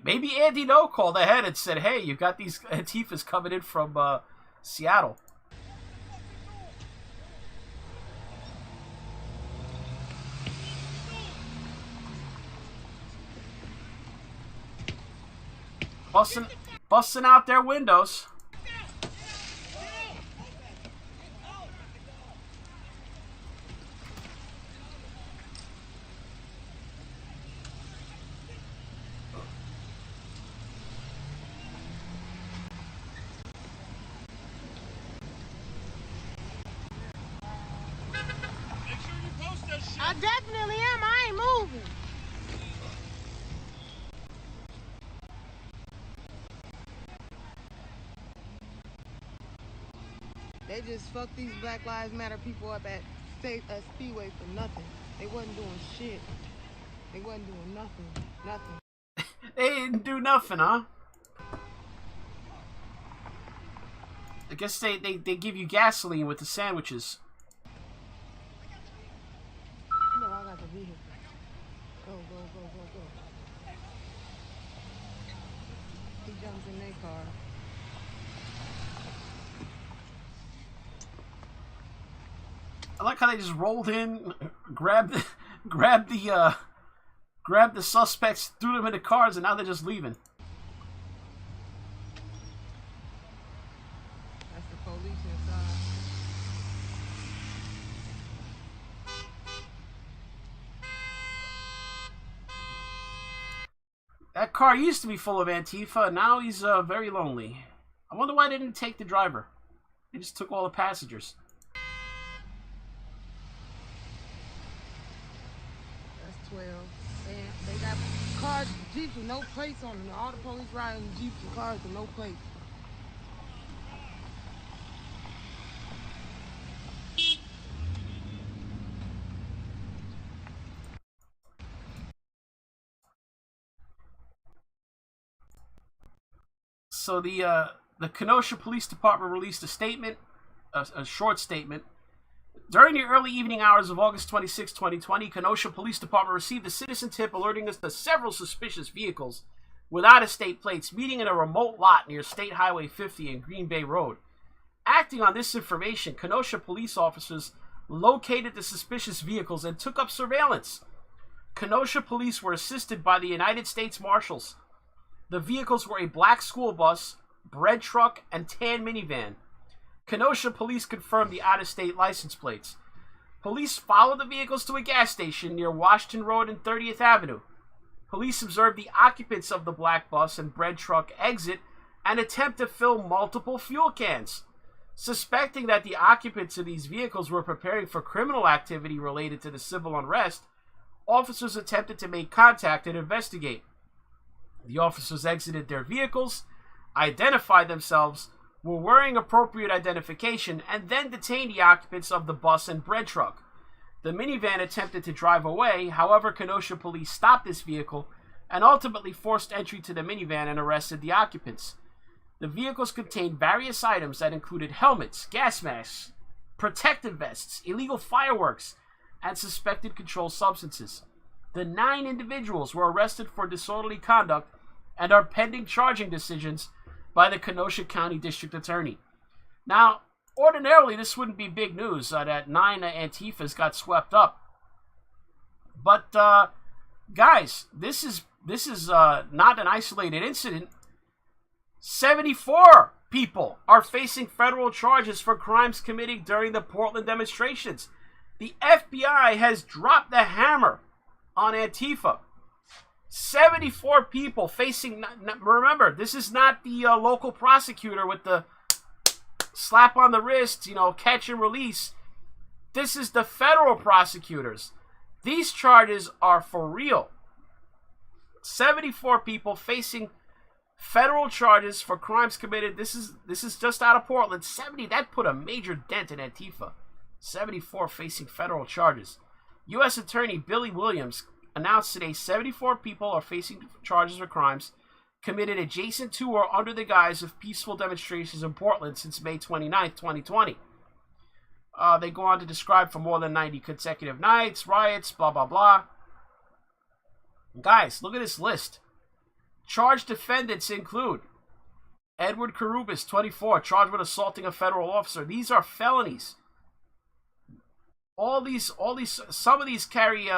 maybe Andy No called ahead and said, hey, you've got these Antifas coming in from Seattle. Busting out their windows. I definitely am. I ain't moving. They just fucked these Black Lives Matter people up at Speedway for nothing. They wasn't doing shit. They wasn't doing nothing. Nothing. They didn't do nothing, huh? I guess they give you gasoline with the sandwiches. No, I got the vehicle. Go. He jumps in their car. I like how they just rolled in, grabbed the suspects, threw them into cars, and now they're just leaving. That's the police inside. That car used to be full of Antifa, and now he's very lonely. I wonder why they didn't take the driver. They just took all the passengers. That's 12. And they got cars, Jeeps with no plates on them. All the police riding Jeeps and cars with no plates. So the Kenosha Police Department released a statement, a short statement. During the early evening hours of August 26, 2020, Kenosha Police Department received a citizen tip alerting us to several suspicious vehicles with out-of-state plates meeting in a remote lot near State Highway 50 and Green Bay Road. Acting on this information, Kenosha police officers located the suspicious vehicles and took up surveillance. Kenosha police were assisted by the United States Marshals. The vehicles were a black school bus, bread truck, and tan minivan. Kenosha police confirmed the out-of-state license plates. Police followed the vehicles to a gas station near Washington Road and 30th Avenue. Police observed the occupants of the black bus and bread truck exit and attempt to fill multiple fuel cans. Suspecting that the occupants of these vehicles were preparing for criminal activity related to the civil unrest, officers attempted to make contact and investigate. The officers exited their vehicles, identified themselves, were wearing appropriate identification, and then detained the occupants of the bus and bread truck. The minivan attempted to drive away. However, Kenosha police stopped this vehicle and ultimately forced entry to the minivan and arrested the occupants. The vehicles contained various items that included helmets, gas masks, protective vests, illegal fireworks, and suspected controlled substances. The 9 individuals were arrested for disorderly conduct and are pending charging decisions by the Kenosha County District Attorney. Now, ordinarily, this wouldn't be big news that 9 Antifas got swept up. But, guys, this is not an isolated incident. 74 people are facing federal charges for crimes committed during the Portland demonstrations. The FBI has dropped the hammer on Antifa. 74 people facing... Remember, this is not the local prosecutor with the slap on the wrist, catch and release. This is the federal prosecutors. These charges are for real. 74 people facing federal charges for crimes committed. This is just out of Portland. 70, that put a major dent in Antifa. 74 facing federal charges. U.S. Attorney Billy Williams announced today 74 people are facing charges for crimes committed adjacent to or under the guise of peaceful demonstrations in Portland since May 29, 2020. They go on to describe for more than 90 consecutive nights, riots, blah, blah, blah. Guys, look at this list. Charged defendants include Edward Carubas, 24, charged with assaulting a federal officer. These are felonies. All these, some of these carry,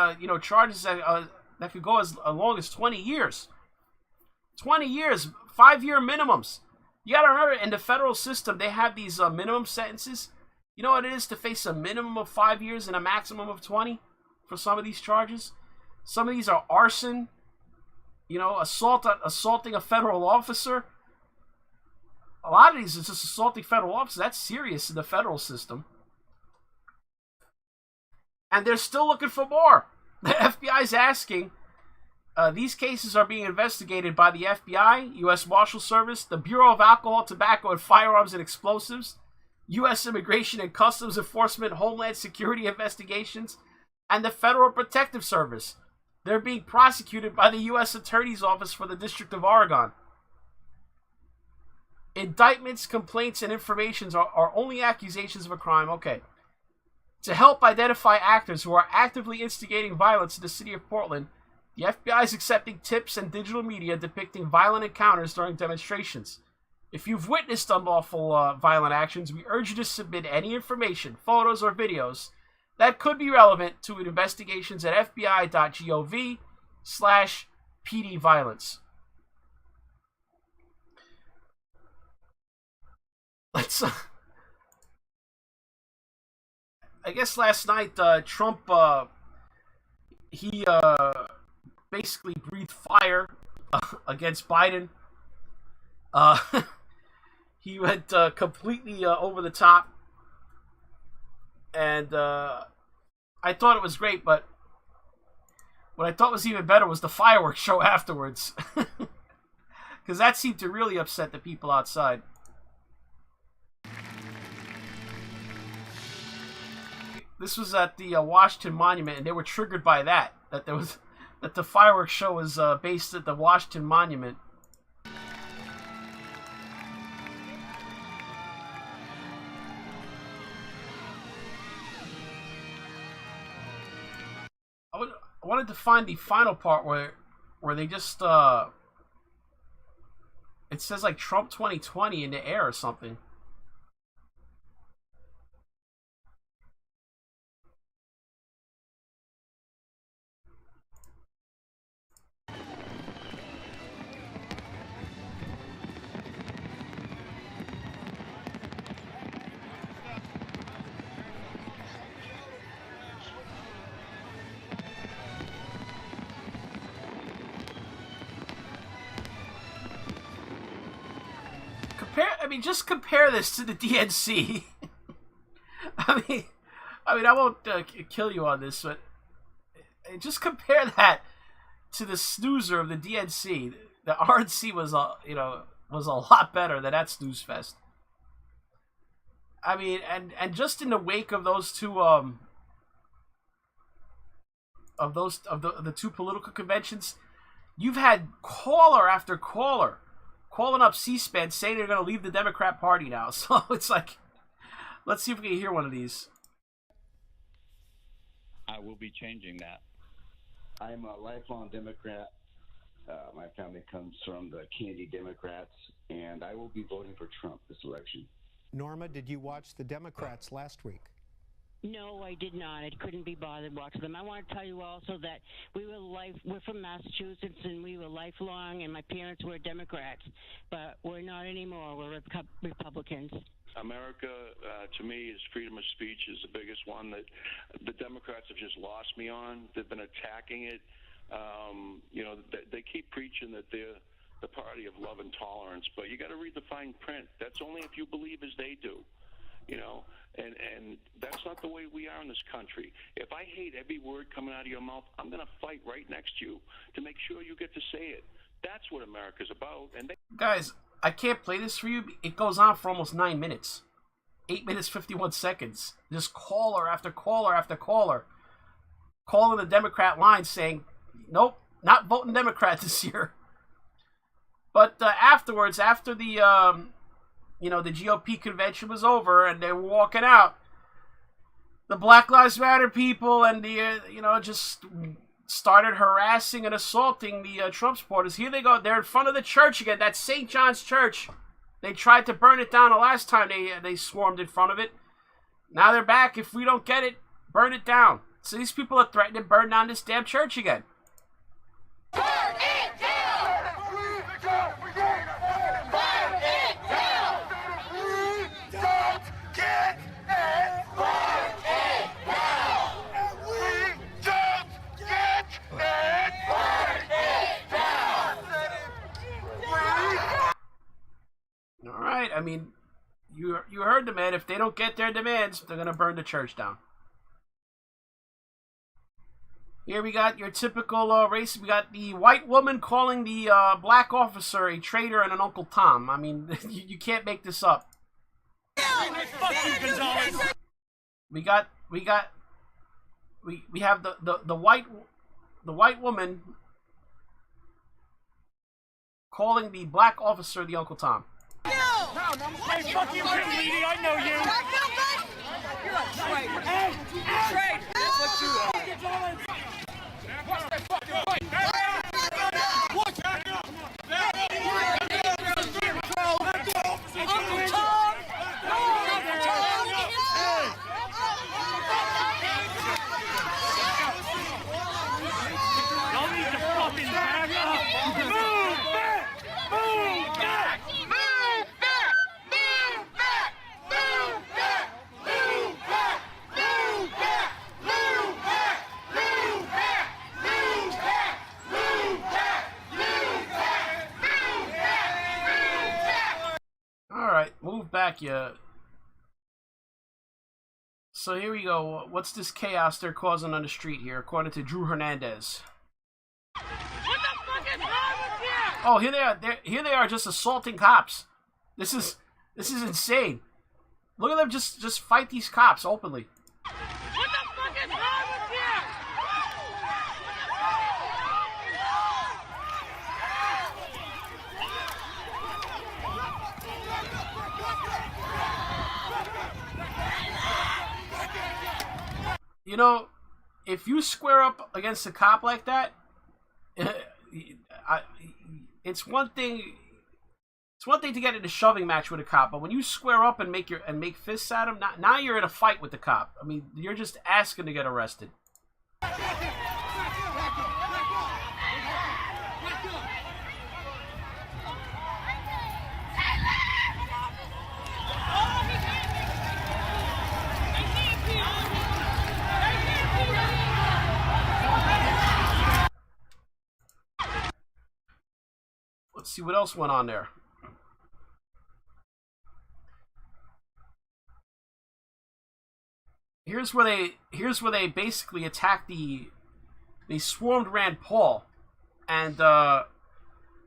charges that could go as long as 20 years. 20 years, 5-year minimums. You got to remember, in the federal system, they have these minimum sentences. You know what it is to face a minimum of 5 years and a maximum of 20 for some of these charges? Some of these are arson, assaulting a federal officer. A lot of these is just assaulting federal officers. That's serious in the federal system. And they're still looking for more. The FBI's asking. These cases are being investigated by the FBI, U.S. Marshal Service, the Bureau of Alcohol, Tobacco, and Firearms and Explosives, U.S. Immigration and Customs Enforcement, Homeland Security Investigations, and the Federal Protective Service. They're being prosecuted by the U.S. Attorney's Office for the District of Oregon. Indictments, complaints, and informations are only accusations of a crime. Okay. To help identify actors who are actively instigating violence in the city of Portland, the FBI is accepting tips and digital media depicting violent encounters during demonstrations. If you've witnessed unlawful violent actions, we urge you to submit any information, photos, or videos that could be relevant to investigations at fbi.gov/pdviolence. Let's... I guess last night, Trump, he basically breathed fire against Biden. He went completely over the top. And I thought it was great, but what I thought was even better was the fireworks show afterwards. Because that seemed to really upset the people outside. This was at the Washington Monument, and they were triggered by that the fireworks show was based at the Washington Monument. wanted to find the final part where they just it says like Trump 2020 in the air or something. Just compare this to the DNC. I mean, I won't kill you on this, but just compare that to the snoozer of the DNC. The RNC was a lot better than that snooze fest. I mean, and just in the wake of those two of the two political conventions, you've had caller after caller calling up C-SPAN saying they're going to leave the Democrat Party now. So it's like, let's see if we can hear one of these. I will be changing that. I'm a lifelong Democrat. My family comes from the Kennedy Democrats, and I will be voting for Trump this election. Norma, did you watch the Democrats last week? No, I did not. I couldn't be bothered watching them. I want to tell you also that we're from Massachusetts, and we were lifelong, and my parents were Democrats, but we're not anymore. We're Republicans. America, to me, is freedom of speech is the biggest one that the Democrats have just lost me on. They've been attacking it. They keep preaching that they're the party of love and tolerance, but you got to read the fine print. That's only if you believe as they do. And that's not the way we are in this country. If I hate every word coming out of your mouth, I'm going to fight right next to you to make sure you get to say it. That's what America's about. And guys, I can't play this for you. It goes on for almost 9 minutes. 8 minutes, 51 seconds. Just caller after caller after caller calling the Democrat line saying, nope, not voting Democrat this year. But afterwards, after the the GOP convention was over and they were walking out, the Black Lives Matter people and the just started harassing and assaulting the Trump supporters. Here they go. They're in front of the church again. That's St. John's Church. They tried to burn it down the last time they swarmed in front of it. Now they're back. If we don't get it, burn it down. So these people are threatening to burn down this damn church again. Burn it down! Burn it down! We don't get it! Burn it down! We don't get it! Burn it down! All right. I mean, you heard the man. If they don't get their demands, they're gonna burn the church down. Here we got your typical race. We got the white woman calling the black officer a traitor and an Uncle Tom. I mean, you can't make this up. We have the white woman calling the black officer the Uncle Tom. Hey, fuck you, King Lady, I know you. You're a traitor. Hey, traitor. That's what you are. Watch that fucking fight. Watch that. Uncle Tom. Y'all need to fucking back up. Move back. Move back. Move back, you. So here we go. What's this chaos they're causing on the street here, according to Drew Hernandez? What the fuck is wrong with you? Oh, here they are. Here they are, just assaulting cops. This is insane. Look at them just fight these cops openly. What the fuck is wrong with you? if you square up against a cop like that, it's one thing. It's one thing to get in a shoving match with a cop, but when you square up and make fists at him, now you're in a fight with the cop. I mean, you're just asking to get arrested. Let's see what else went on there. Here's where they basically attacked they swarmed Rand Paul, and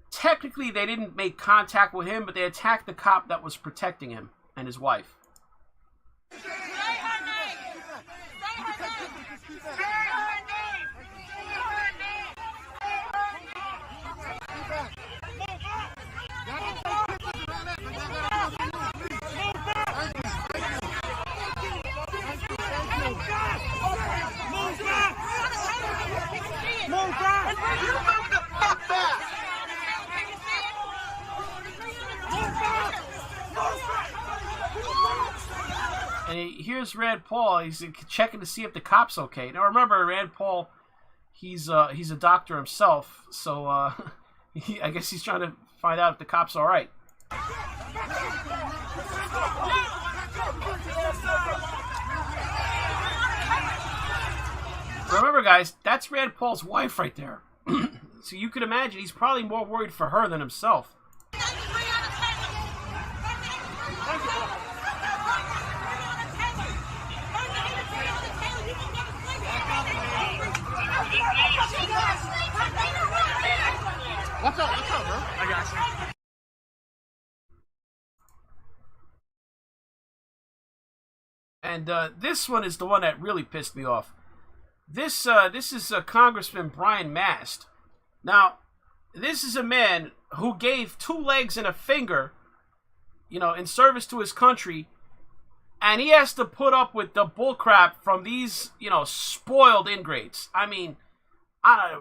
technically they didn't make contact with him, but they attacked the cop that was protecting him and his wife. And here's Rand Paul. He's checking to see if the cop's okay. Now remember, Rand Paul, he's a doctor himself, so I guess he's trying to find out if the cop's all right. Remember, guys, that's Rand Paul's wife right there. So you could imagine he's probably more worried for her than himself. What's up, bro? I got you. And this one is the one that really pissed me off. This is Congressman Brian Mast. Now, this is a man who gave 2 legs and a finger, in service to his country, and he has to put up with the bullcrap from these, spoiled ingrates. I mean,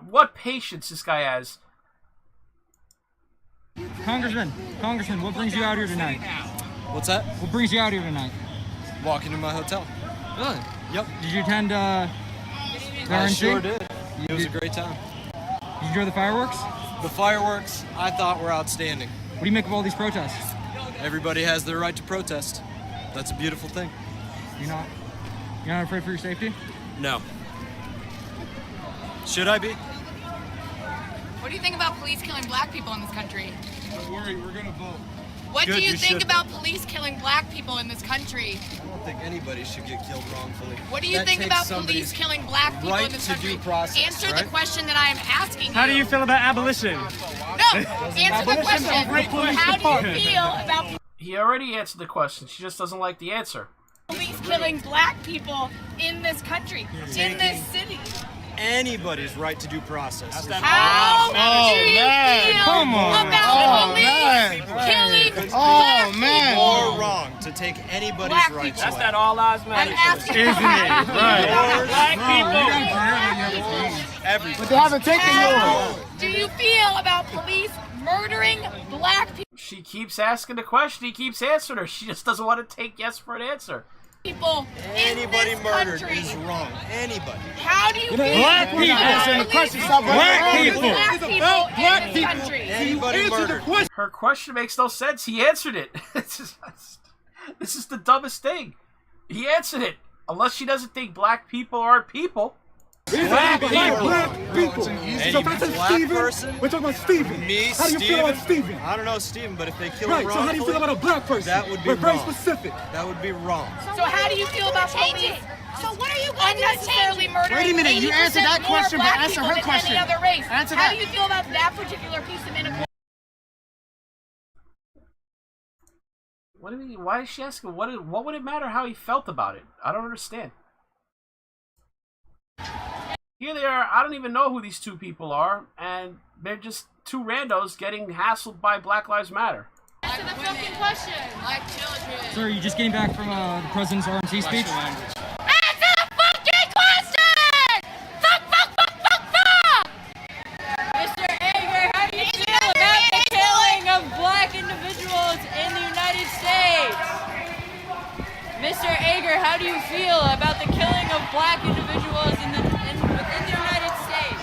what patience this guy has. Congressman, what brings you out here tonight? What's that? What brings you out here tonight? Walking to my hotel. Really? Yep. Did you attend I sure did. It was a great time. Did you enjoy the fireworks? The fireworks, I thought, were outstanding. What do you make of all these protests? Everybody has their right to protest. That's a beautiful thing. You're not afraid for your safety? No. Should I be? What do you think about police killing black people in this country? Don't worry, we're gonna vote. What do you think about police killing black people in this country? I don't think anybody should get killed wrongfully. What do you think about police killing black people in this country? Answer the question that I am asking you. How do you feel about abolition? No, answer the question. How do you feel about He already answered the question. She just doesn't like the answer. police killing black people in this country, in this city? Anybody's right to due process. How do you feel about police killing black people? Or wrong to take anybody's Black rights people. away. That's that all lives matter. I'm asking Isn't it? Right. Black people. Everybody. But they haven't taken yours. Do you feel about police murdering black people? She keeps asking the question. He keeps answering her. She just doesn't want to take yes for an answer. People Anybody in this murdered country. is wrong. Anybody. How do you feel Black about people. answering the question? Black people in this country. Anybody murdered. Her question makes no sense. He answered it. This is the dumbest thing. He answered it. Unless she doesn't think black people aren't people. Black people. Any So if I say black Steven, person? we're talking about Steven. Me, How do you feel about Steven? I don't know Steven, but if they kill Right, him so how do you feel about a black person? That would be We're very wrong. specific. That would be wrong. So how do you feel about police? So what are you unnecessarily murdering? Wait a minute, you answered that 80% question, more but black answer people her than question. Any other race? Answer How that. do you feel about that particular piece of inequality? What do you mean? Why is she asking? What would it matter how he felt about it? I don't understand. Here they are. I don't even know who these 2 people are, and they're just 2 randos getting hassled by Black Lives Matter. Answer the fucking question. Like children. Sir, are you just getting back from the president's RMC speech? Answer the fucking question! black individuals within the United States.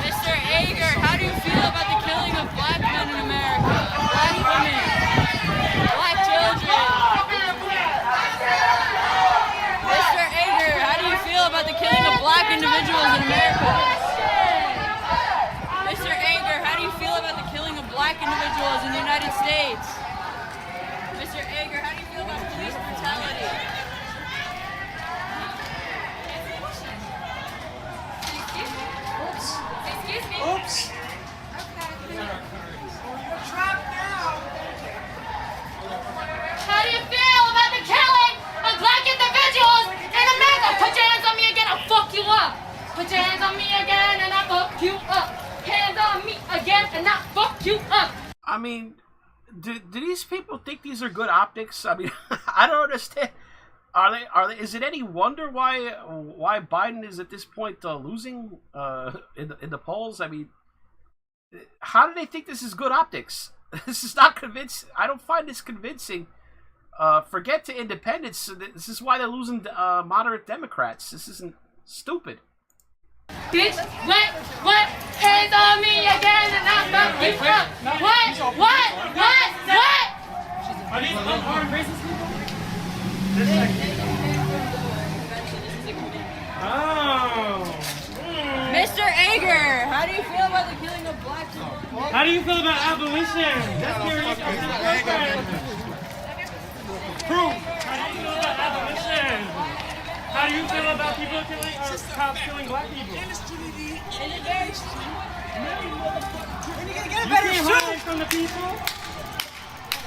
Mr. Ager, how do you feel about the killing of black men in America? Black women, black children. Mr. Ager, how do you feel about the killing of black individuals in America? Mr. Ager, how do you feel about the killing of black individuals in the United States? Mr. Ager, how do you feel about police brutality? Excuse me. Oops. You're trapped now. How do you feel about the killing of black individuals in America? Put your hands on me again, I'll fuck you up. Put your hands on me again and I'll fuck you up. Hands on me again and I'll fuck you up. I mean, do these people think these are good optics? I mean, I don't understand. Are they? Is it any wonder why Biden is at this point losing in the polls? I mean, how do they think this is good optics? This is not convincing. I don't find this convincing. Forget to independents. This is why they're losing moderate Democrats. This isn't stupid. Bitch, what? Hands on me again and I'll fuck you up. What? Are these unarmed racist people? Oh. Mr. Ager, how do you feel about the killing of black people? How do you feel about abolition? That's curious. Proof. How do you feel about abolition? How do you feel about people killing, cops killing black people? You can't hide from the people.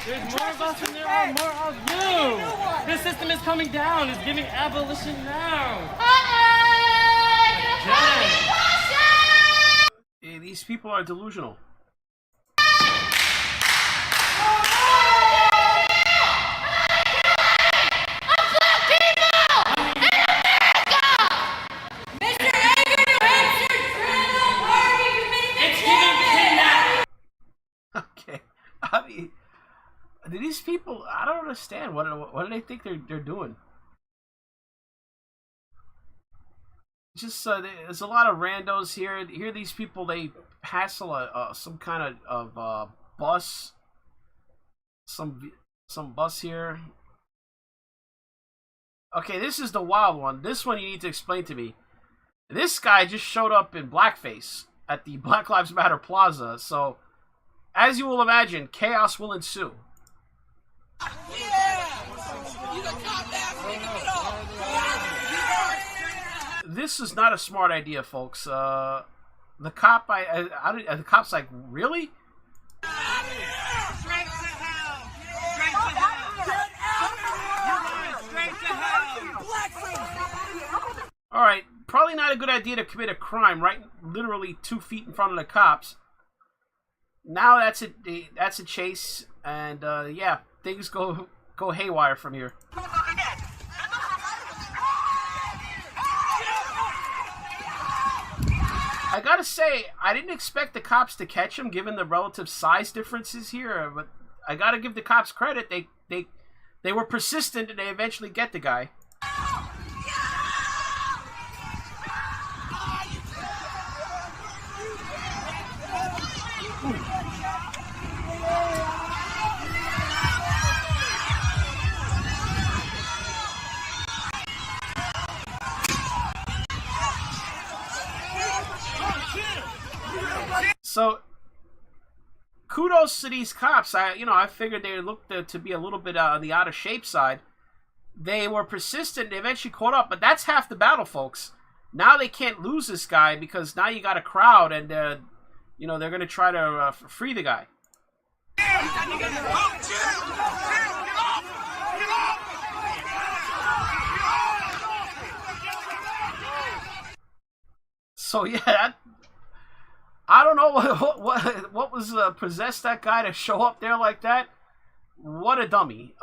There's more of us and there are more of you. This system is coming down. It's giving abolition now. Hey, these people are delusional. Okay, I mean, do these people? I don't understand. What do they think they're doing? Just there's a lot of randos here. Here, these people they pass some kind of bus, some bus here. Okay, this is the wild one. This one you need to explain to me. This guy just showed up in blackface at the Black Lives Matter Plaza, so as you will imagine, chaos will ensue. This is not a smart idea, folks. The cop, the cop's like, really? All right, probably not a good idea to commit a crime right, literally 2 feet in front of the cops. Now that's a chase, and yeah, things go haywire from here. I gotta say, I didn't expect the cops to catch him, given the relative size differences here. But I gotta give the cops credit; they were persistent, and they eventually get the guy. So, kudos to these cops. I figured they looked to be a little bit on the out of shape side. They were persistent. They eventually caught up, but that's half the battle, folks. Now they can't lose this guy because now you got a crowd, and they're going to try to free the guy. So yeah, I don't know what was possessed that guy to show up there like that. What a dummy.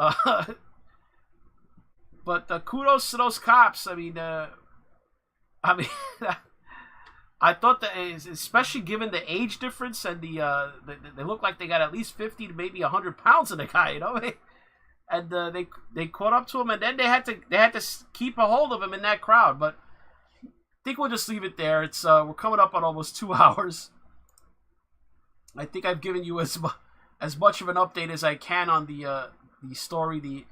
But kudos to those cops. I mean, I thought that, especially given the age difference and they look like they got at least 50 to maybe 100 pounds in the guy. and they caught up to him, and then they had to keep a hold of him in that crowd. But I think we'll just leave it there. It's we're coming up on almost 2 hours. I think I've given you as much of an update as I can on the story.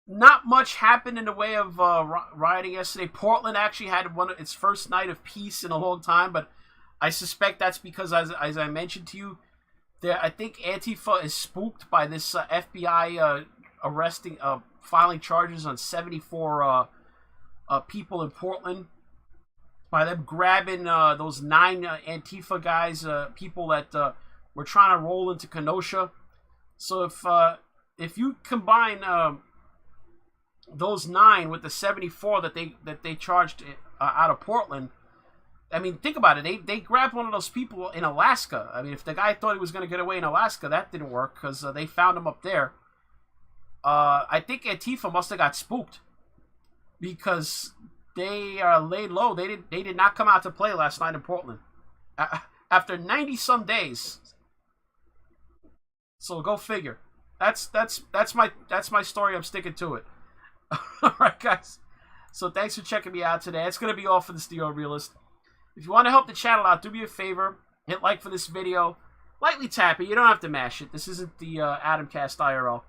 Not much happened in the way of rioting yesterday. Portland actually had its first night of peace in a long time, but I suspect that's because, as I mentioned to you, I think Antifa is spooked by this FBI filing charges on 74 people in Portland, by them grabbing those 9 Antifa guys, people that were trying to roll into Kenosha. So if you combine those 9 with the 74 that they charged out of Portland, I mean, think about it. They grabbed one of those people in Alaska. I mean, if the guy thought he was going to get away in Alaska, that didn't work because they found him up there. I think Antifa must have got spooked because they laid low. They did not come out to play last night in Portland after 90-some days. So go figure. That's my story. I'm sticking to it. All right, guys. So thanks for checking me out today. It's going to be all for this NeoUnrealist. If you want to help the channel out, do me a favor. Hit like for this video. Lightly tap it. You don't have to mash it. This isn't the Adamcast IRL.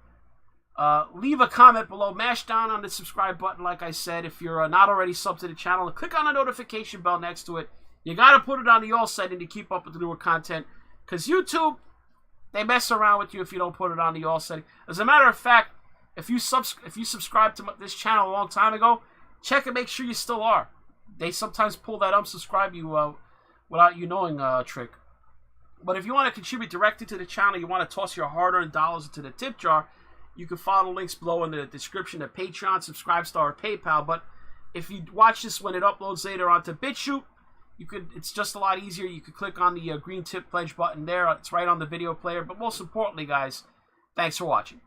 Leave a comment below. Mash down on the subscribe button, like I said. If you're not already subbed to the channel, click on the notification bell next to it. You got to put it on the all setting to keep up with the newer content. Because YouTube, they mess around with you if you don't put it on the all setting. As a matter of fact, if you subscribed to this channel a long time ago, check and make sure you still are. They sometimes pull that unsubscribe you without you knowing trick. But if you want to contribute directly to the channel, you want to toss your hard-earned dollars into the tip jar, you can follow the links below in the description of Patreon, Subscribestar, or PayPal. But if you watch this when it uploads later onto BitChute, it's just a lot easier. You can click on the green tip pledge button there. It's right on the video player. But most importantly, guys, thanks for watching.